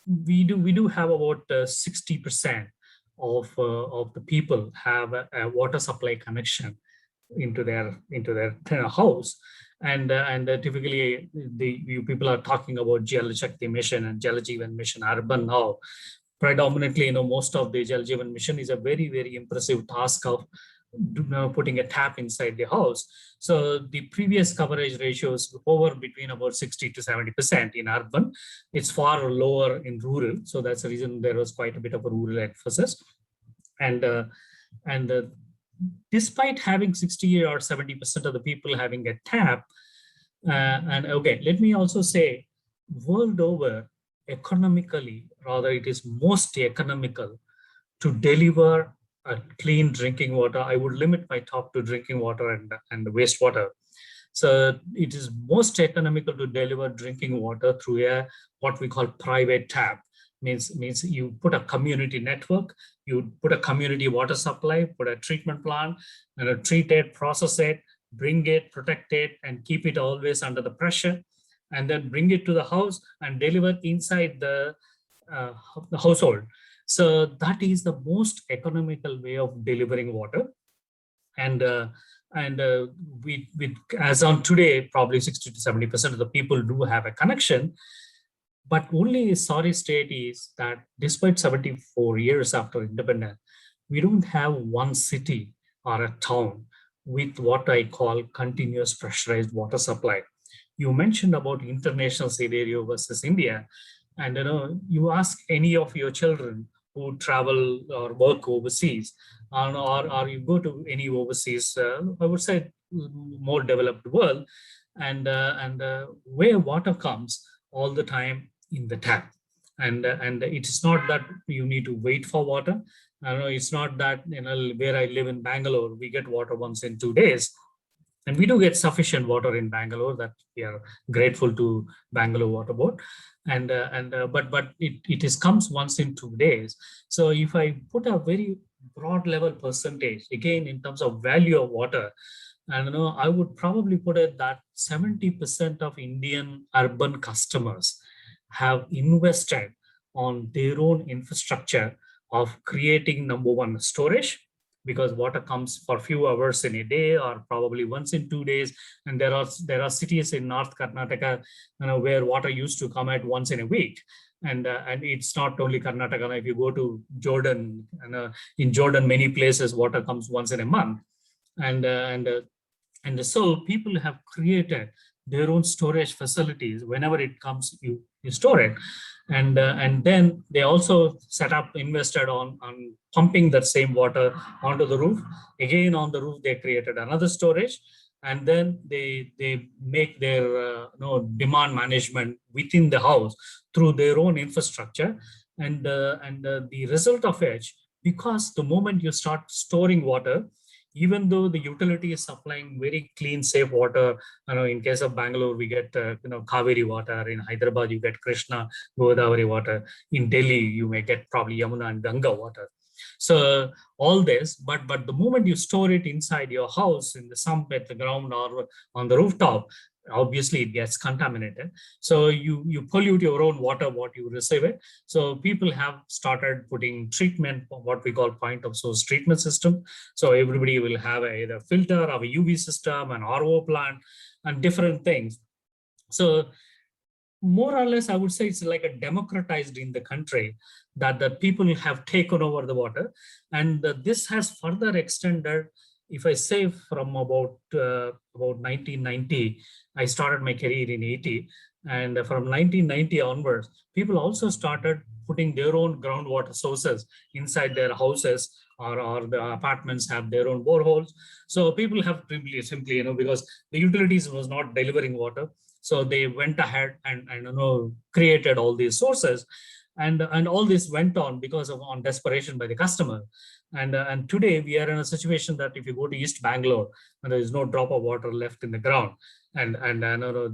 we do have about 60% of the people have a water supply connection into their house. And typically you people are talking about Jal Shakti mission and Jal Jeevan mission urban now. Predominantly, most of the Jal Jeevan mission is a very, very impressive task of putting a tap inside the house. So the previous coverage ratios over between about 60 to 70% in urban. It's far lower in rural. So that's the reason there was quite a bit of a rural emphasis. And despite having 60 or 70% of the people having a tap, and okay, let me also say, world over, economically, rather it is most economical to deliver a clean drinking water. I would limit my talk to drinking water and wastewater. So it is most economical to deliver drinking water through a what we call private tap. Means you put a community network, you put a community water supply, put a treatment plant, and treat it, process it, bring it, protect it, and keep it always under the pressure, and then bring it to the house and deliver inside the household. So that is the most economical way of delivering water. And we as on today, probably 60 to 70% of the people do have a connection. But only sorry state is that despite 74 years after independence, we don't have one city or a town with what I call continuous pressurized water supply. You mentioned about international scenario versus India, and you ask any of your children who travel or work overseas, or you go to any overseas, I would say more developed world, and where water comes all the time in the tap, and it is not that you need to wait for water. I know it's not that where I live in Bangalore, we get water once in 2 days. And we do get sufficient water in Bangalore, that we are grateful to Bangalore Water Board. But it is comes once in 2 days. So if I put a very broad level percentage, again, in terms of value of water, and I would probably put it that 70% of Indian urban customers have invested on their own infrastructure of creating, number one, storage, because water comes for a few hours in a day or probably once in 2 days. And there are cities in North Karnataka, where water used to come at once in a week. And it's not only Karnataka. If you go to Jordan, in Jordan, many places water comes once in a month. And so people have created their own storage facilities. Whenever it comes, you store it. And then they also invested on pumping that same water onto the roof. Again, on the roof, they created another storage. And then they make their demand management within the house through their own infrastructure. And the result of which, because the moment you start storing water, even though the utility is supplying very clean, safe water, in case of Bangalore, we get Kaveri water. In Hyderabad, you get Krishna, Godavari water. In Delhi, you may get probably Yamuna and Ganga water. So all this, but the moment you store it inside your house, in the sump, at the ground, or on the rooftop, obviously it gets contaminated. So you pollute your own water, what you receive it. So people have started putting treatment, what we call point of source treatment system. So everybody will have either filter or a UV system, an RO plant, and different things. So more or less, I would say it's like a democratized in the country, that people have taken over the water. And this has further extended. If I say from about 1990, I started my career in 80. And from 1990 onwards, people also started putting their own groundwater sources inside their houses, or the apartments have their own boreholes. So people have simply, because the utilities was not delivering water. So they went ahead and created all these sources. And all this went on because of desperation by the customer. And today we are in a situation that if you go to East Bangalore, there is no drop of water left in the ground. And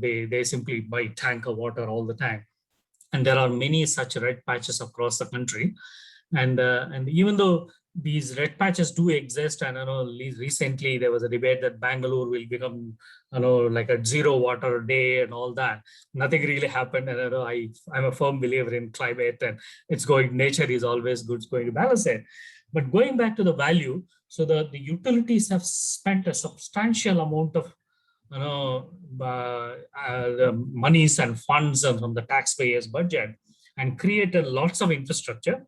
they simply buy tanker water all the time. And there are many such red patches across the country. And even though these red patches do exist, and recently there was a debate that Bangalore will become like a zero water day and all that. Nothing really happened. And I'm a firm believer in climate, and nature is always good, it's going to balance it. But going back to the value, so the utilities have spent a substantial amount of monies and funds from the taxpayers' budget, and created lots of infrastructure.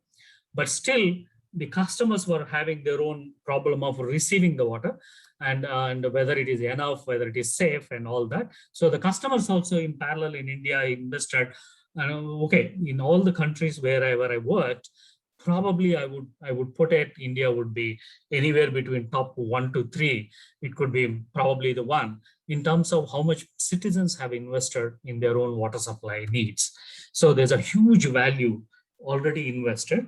But still, the customers were having their own problem of receiving the water, and whether it is enough, whether it is safe, and all that. So the customers also, in parallel, in India, invested. In all the countries wherever I worked, probably I would put it, India would be anywhere between top 1 to 3. It could be probably the one in terms of how much citizens have invested in their own water supply needs. So there's a huge value already invested,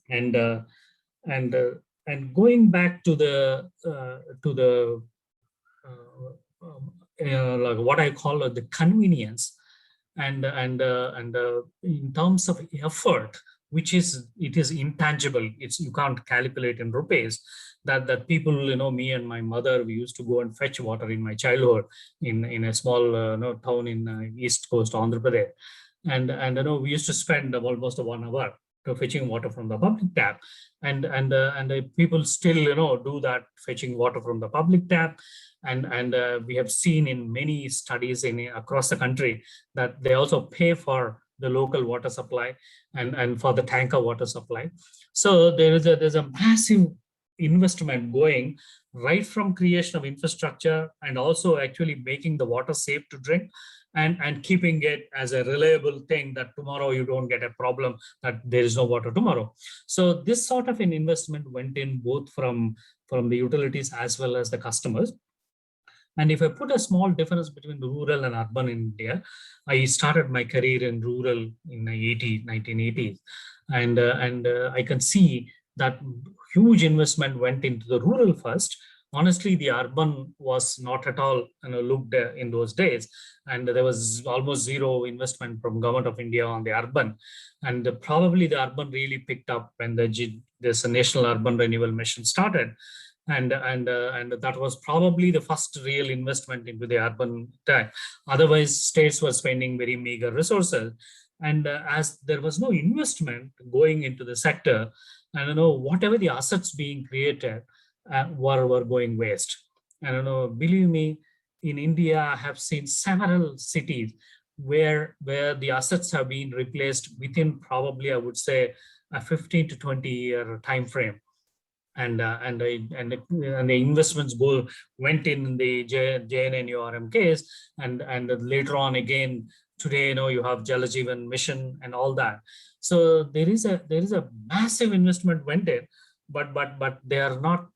and and uh, and going back to the like what I call the convenience, and in terms of effort, which is, it is intangible. It's, you can't calculate in rupees. That people, me and my mother, we used to go and fetch water in my childhood in a small town in east coast Andhra Pradesh, and we used to spend almost 1 hour to fetching water from the public tap, and people still do that, fetching water from the public tap. And we have seen in many studies across the country that they also pay for the local water supply and for the tanker water supply. So there's a massive investment going right from creation of infrastructure, and also actually making the water safe to drink, and keeping it as a reliable thing that tomorrow you don't get a problem that there is no water tomorrow. So this sort of an investment went in both from the utilities as well as the customers. And if I put a small difference between the rural and urban in India, I started my career in rural in the 1980s. And I can see that huge investment went into the rural first. Honestly, the urban was not at all looked in those days. And there was almost zero investment from Government of India on the urban. And probably the urban really picked up when this National Urban Renewal Mission started. And that was probably the first real investment into the urban time. Otherwise, states were spending very meager resources. And as there was no investment going into the sector, and whatever the assets being created were going waste. And believe me, in India, I have seen several cities where the assets have been replaced within probably, I would say, a 15 to 20 year time frame. And the investments went in the JNNURM case, and later on again today, you have Jalajeevan mission and all that. So there is a massive investment went in, but they are not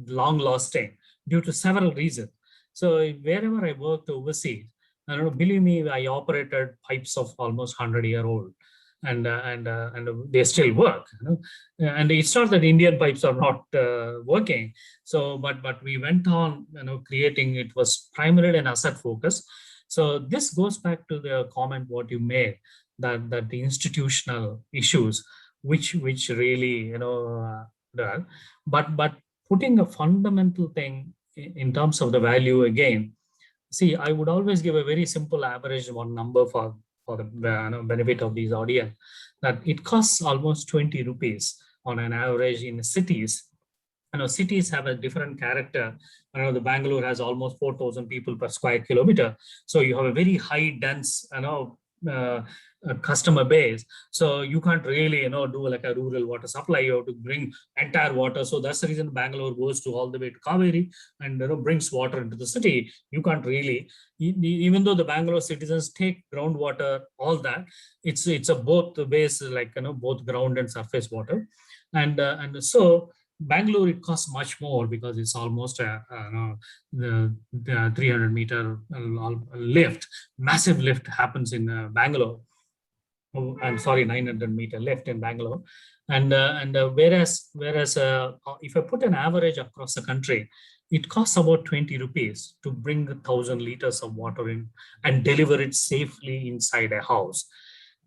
long lasting due to several reasons. So wherever I worked overseas, believe me, I operated pipes of almost 100-year-old. And they still work, and it's not that Indian pipes are not working. So, but we went on, creating. It was primarily an asset focus. So this goes back to the comment what you made, that the institutional issues, which really done. But putting a fundamental thing in terms of the value again. See, I would always give a very simple average one number for the benefit of these audience, that it costs almost 20 rupees on an average in cities. Cities have a different character. The Bangalore has almost 4,000 people per square kilometer. So you have a very high dense, customer base. So you can't really, do like a rural water supply. You have to bring entire water. So that's the reason Bangalore goes to all the way to Kaveri and brings water into the city. You can't really, even though the Bangalore citizens take groundwater, all that, it's a both base, like both ground and surface water, and so Bangalore, it costs much more because it's almost the 300-meter lift. Massive lift happens in Bangalore. Oh, I'm sorry, 900-meter lift in Bangalore. And whereas if I put an average across the country, it costs about 20 rupees to bring 1,000 liters of water in and deliver it safely inside a house.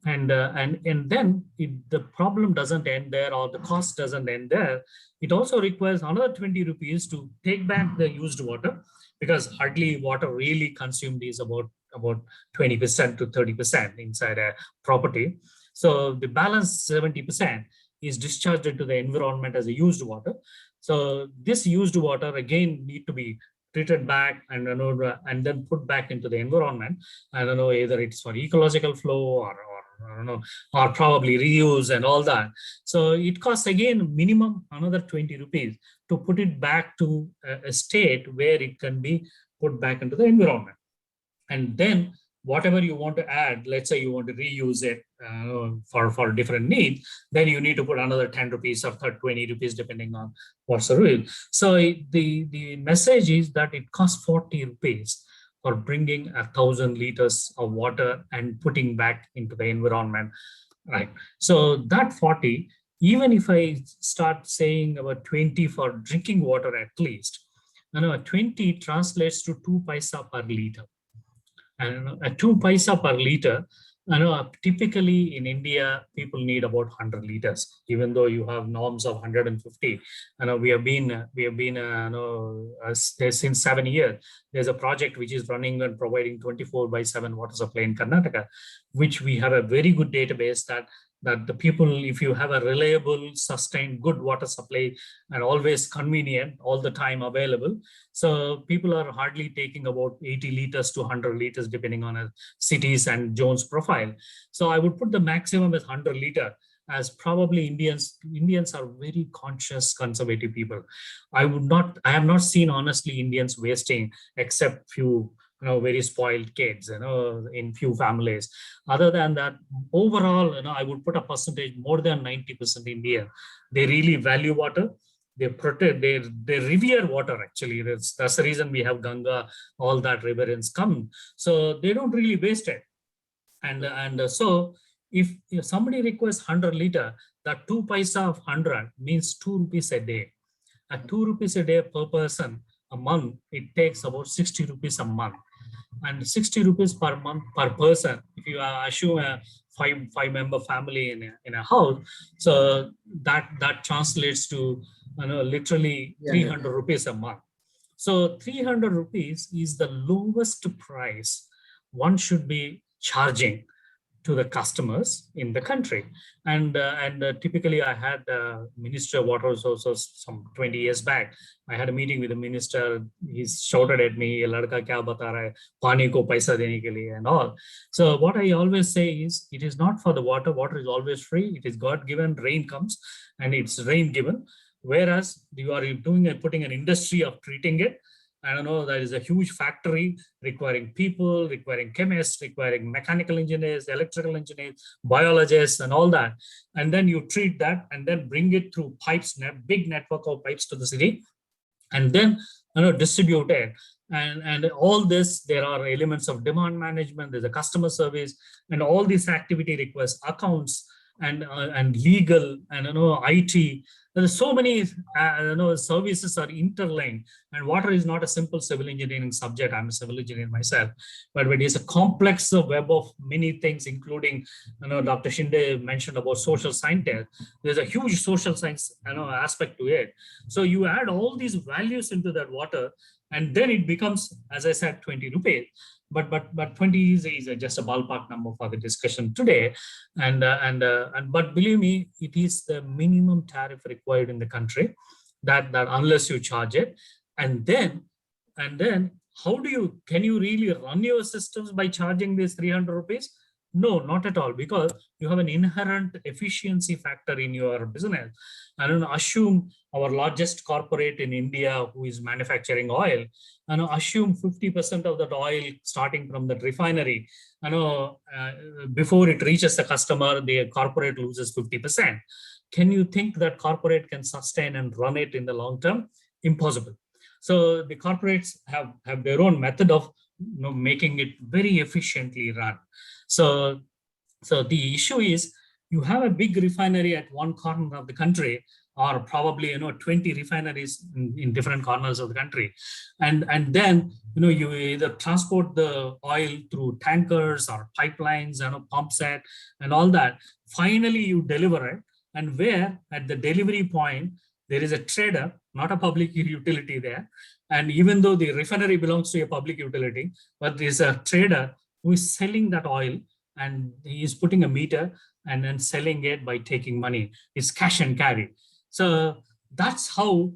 And then the problem doesn't end there, or the cost doesn't end there. It also requires another 20 rupees to take back the used water, because hardly water really consumed is about 20% to 30% inside a property. So the balance 70% is discharged into the environment as a used water. So this used water again need to be treated back and then put back into the environment. I don't know, either it's for ecological flow or probably reuse and all that. So it costs again minimum another 20 rupees to put it back to a state where it can be put back into the environment. And then whatever you want to add, let's say you want to reuse it for different needs, then you need to put another 10 rupees or 20 rupees, depending on what's the rule. So the message is that it costs 40 rupees for bringing 1,000 liters of water and putting back into the environment, right? So that 40, even if I start saying about 20 for drinking water at least, 20 translates to 2 paisa per liter. And 2 paisa per liter, typically in India, people need about 100 liters, even though you have norms of 150. We have been since 7 years. There's a project which is running and providing 24/7 water supply in Karnataka, which we have a very good database that the people, if you have a reliable, sustained, good water supply and always convenient, all the time available. So people are hardly taking about 80 liters to 100 liters, depending on a cities and zones profile. So I would put the maximum as 100 liter, as probably Indians are very conscious, conservative people. I have not seen, honestly, Indians wasting, except few, very spoiled kids, in few families. Other than that, overall, I would put a percentage more than 90% Indian. They really value water. They protect, they revere water, actually. That's the reason we have Ganga, all that reverence come. So they don't really waste it. And so if somebody requests 100 liter, that 2 paisa of 100 means 2 rupees a day. At 2 rupees a day per person a month, it takes about 60 rupees a month. And 60 rupees per month per person, if you assume a five-member family in a house, so that translates to literally 300 rupees a month. So 300 rupees is the lowest price one should be charging to the customers in the country. And typically I had Minister of Water also some 20 years back. I had a meeting with the minister. He shouted at me, "Ladka kya bata raha hai, pani ko paisa dene ke liye," and all. So what I always say is, it is not for the water. Water is always free. It is God-given. Rain comes and it's rain given. Whereas you are putting an industry of treating it. I don't know, that is a huge factory requiring people, requiring chemists, requiring mechanical engineers, electrical engineers, biologists, and all that. And then you treat that and then bring it through pipes, big network of pipes to the city, and then distribute it. And all this, there are elements of demand management, there's a customer service, and all this activity requires accounts and legal and IT. There's so many services are interlinked, and water is not a simple civil engineering subject. I'm a civil engineer myself, but it is a complex web of many things, including Dr. Shinde mentioned about social scientists. There's a huge social science aspect to it. So you add all these values into that water, and then it becomes, as I said, 20 rupees. But 20 is just a ballpark number for the discussion today. But believe me, it is the minimum tariff required in the country, that unless you charge it. And then can you really run your systems by charging this 300 rupees? No, not at all, because you have an inherent efficiency factor in your business. And assume our largest corporate in India who is manufacturing oil, and assume 50% of that oil starting from the refinery, before it reaches the customer, the corporate loses 50%. Can you think that corporate can sustain and run it in the long term? Impossible. So the corporates have their own method of making it very efficiently run. So the issue is, you have a big refinery at one corner of the country, or probably 20 refineries in different corners of the country, and then you either transport the oil through tankers or pipelines, pump set and all that. Finally, you deliver it, and where at the delivery point there is a trader, not a public utility there. And even though the refinery belongs to a public utility, but there's a trader who is selling that oil, and he is putting a meter and then selling it by taking money. It's cash and carry. So that's how,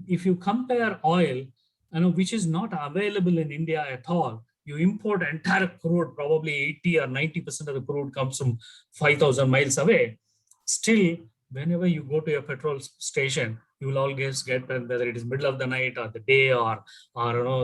if you compare oil, which is not available in India at all, you import entire crude, probably 80 or 90% of the crude comes from 5,000 miles away. Still, whenever you go to a petrol station, you will always get, whether it is middle of the night or the day or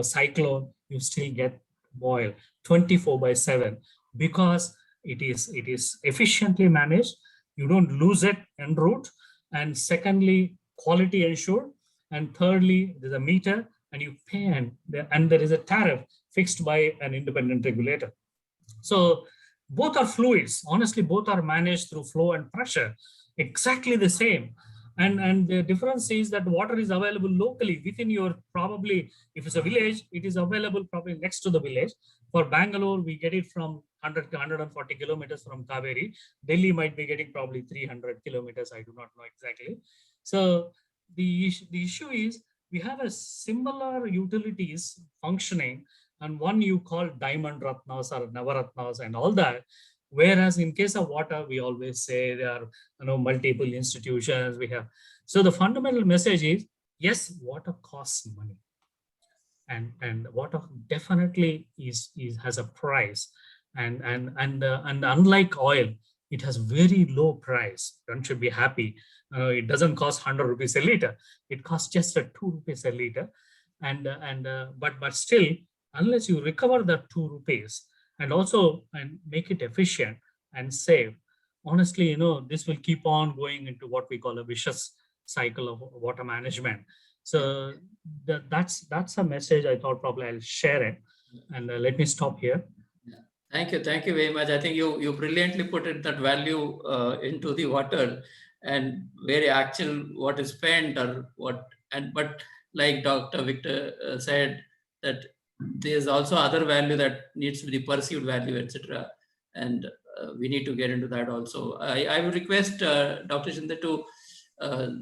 cyclone, you still get boil 24/7 because it is efficiently managed. You don't lose it en route. And secondly, quality ensured. And thirdly, there's a meter and you pay, and there is a tariff fixed by an independent regulator. So both are fluids. Honestly, both are managed through flow and pressure, exactly the same. And the difference is that water is available locally within your, probably, if it's a village, it is available probably next to the village. For Bangalore, we get it from 100 to 140 kilometers from Kaveri. Delhi might be getting probably 300 kilometers. I do not know exactly. So the issue is we have a similar utilities functioning, and one you call diamond ratnas or navaratnas and all that. Whereas in case of water, we always say there are multiple institutions we have. So the fundamental message is, yes, water costs money, and water definitely has a price, and unlike oil, it has very low price. One should be happy. It doesn't cost 100 rupees a liter. It costs just 2 rupees a liter, but still, unless you recover that 2 rupees and also make it efficient and save, honestly, this will keep on going into what we call a vicious cycle of water management. So that's a message I thought probably I'll share it. And let me stop here. Thank you very much. I think you brilliantly put it, that value into the water, and very actual what is spent or what. But like Dr. Victor said, that there's also other value that needs to be the perceived value, etc. And we need to get into that also. I would request Dr. Shinde to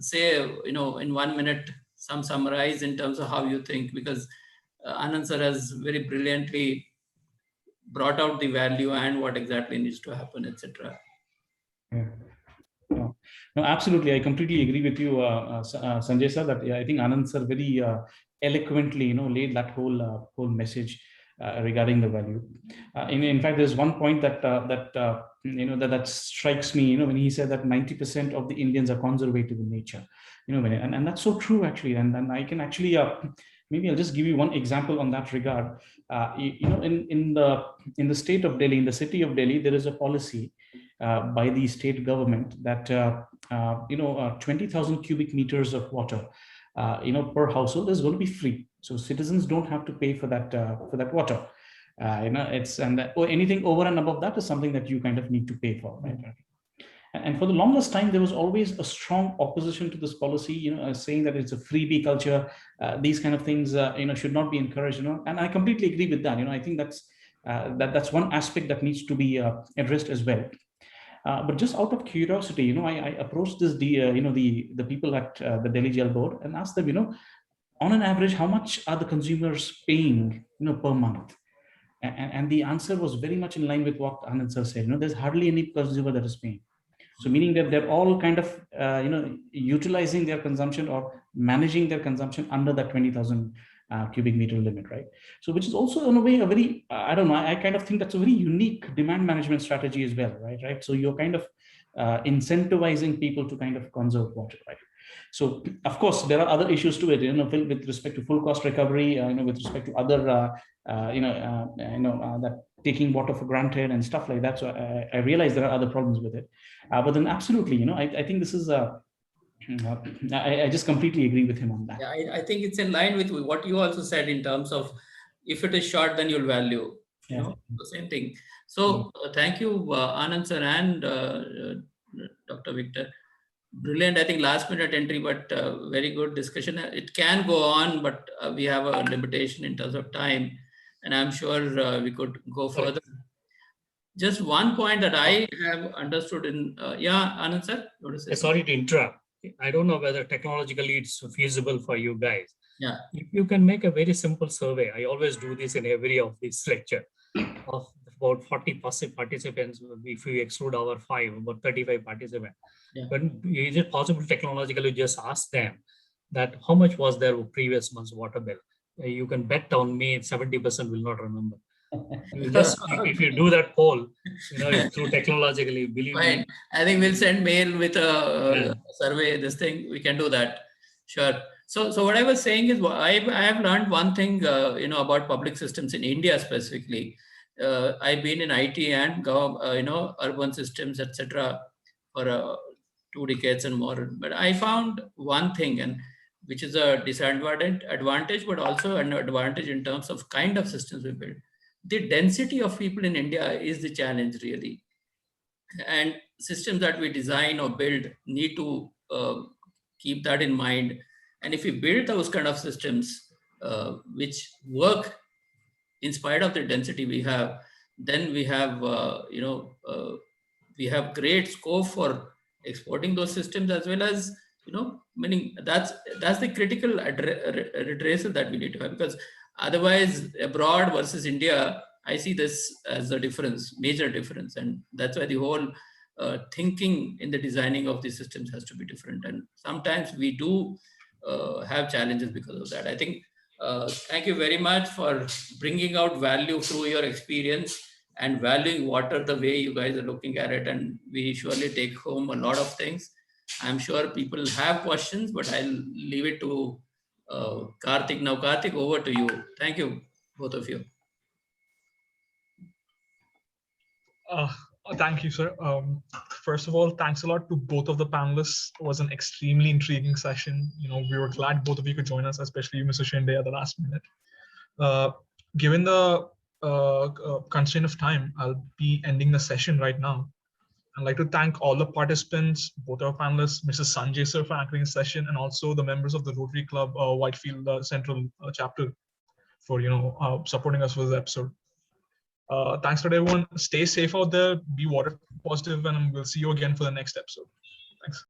say, in 1 minute, some summarize in terms of how you think, because Anand sir has very brilliantly brought out the value and what exactly needs to happen, etc. Yeah. No, absolutely. I completely agree with you, Sanjay sir, that I think Anand sir very eloquently, laid that whole message regarding the value. In fact, there's one point that strikes me, when he said that 90% of the Indians are conservative in nature, and that's so true actually. And I can actually, maybe I'll just give you one example on that regard. In the state of Delhi, in the city of Delhi, there is a policy by the state government that 20,000 cubic meters of water per household is going to be free. So citizens don't have to pay for that water. Anything over and above that is something that you kind of need to pay for, right? And for the longest time, there was always a strong opposition to this policy, saying that it's a freebie culture. These kind of things, should not be encouraged. And I completely agree with that. I think that's one aspect that needs to be addressed as well. But just out of curiosity, I approached the people at the Delhi Jail Board and asked them, on an average, how much are the consumers paying, per month? And the answer was very much in line with what Anand sir said. There's hardly any consumer that is paying. So meaning that they're all kind of, utilizing their consumption or managing their consumption under that 20,000 cubic meter limit, right? So which is also in a way a very, I don't know, I kind of think that's a very unique demand management strategy as well, right? So you're kind of incentivizing people to kind of conserve water, right? So of course there are other issues to it, with respect to full cost recovery, with respect to other, that taking water for granted and stuff like that. So I realize there are other problems with it, but then absolutely, I think this is I just completely agree with him on that. Yeah, I think it's in line with what you also said in terms of, if it is short, then you'll value. The same thing. So thank you, Anand sir and Dr. Victor. Brilliant, I think, last minute entry, but very good discussion. It can go on, but we have a limitation in terms of time, and I'm sure we could go further. Just one point that I have understood in, Anand sir, what to say? Sorry to interrupt. I don't know whether technologically it's feasible for you guys. Yeah. If you can make a very simple survey, I always do this in every of these lecture, of about 40 participants, if we exclude our 5, about 35 participants. Yeah. But is it possible technologically just ask them that how much was their previous month's water bill? You can bet on me, 70% will not remember. If you do that poll, through technologically, believe Fine. me. I think we'll send mail with a survey, this thing, we can do that. Sure. So what I was saying is, I have learned one thing, about public systems in India specifically. I've been in IT and urban systems, etc., for 2 decades and more. But I found one thing, and which is a advantage, but also an advantage in terms of kind of systems we build. The density of people in India is the challenge, really. And systems that we design or build need to keep that in mind. And if we build those kind of systems which work in spite of the density we have, then we have, we have great scope for exporting those systems, as well as, meaning that's the critical redressal that we need to have, because otherwise abroad versus India, I see this as a major difference. And that's why the whole thinking in the designing of these systems has to be different. And sometimes we do have challenges because of that. I think, thank you very much for bringing out value through your experience and valuing water the way you guys are looking at it. And we surely take home a lot of things. I'm sure people have questions, but I'll leave it to Karthik. Now, Karthik, over to you. Thank you, both of you. Thank you, sir. First of all, thanks a lot to both of the panelists. It was an extremely intriguing session. We were glad both of you could join us, especially you, Mr. Shinde, at the last minute. Given the constraint of time, I'll be ending the session right now. I'd like to thank all the participants, both our panelists, Mrs. Sanjay sir for anchoring the session, and also the members of the Rotary Club Whitefield Central chapter for supporting us with the episode. Thanks to everyone. Stay safe out there, be water positive, and we'll see you again for the next episode. Thanks.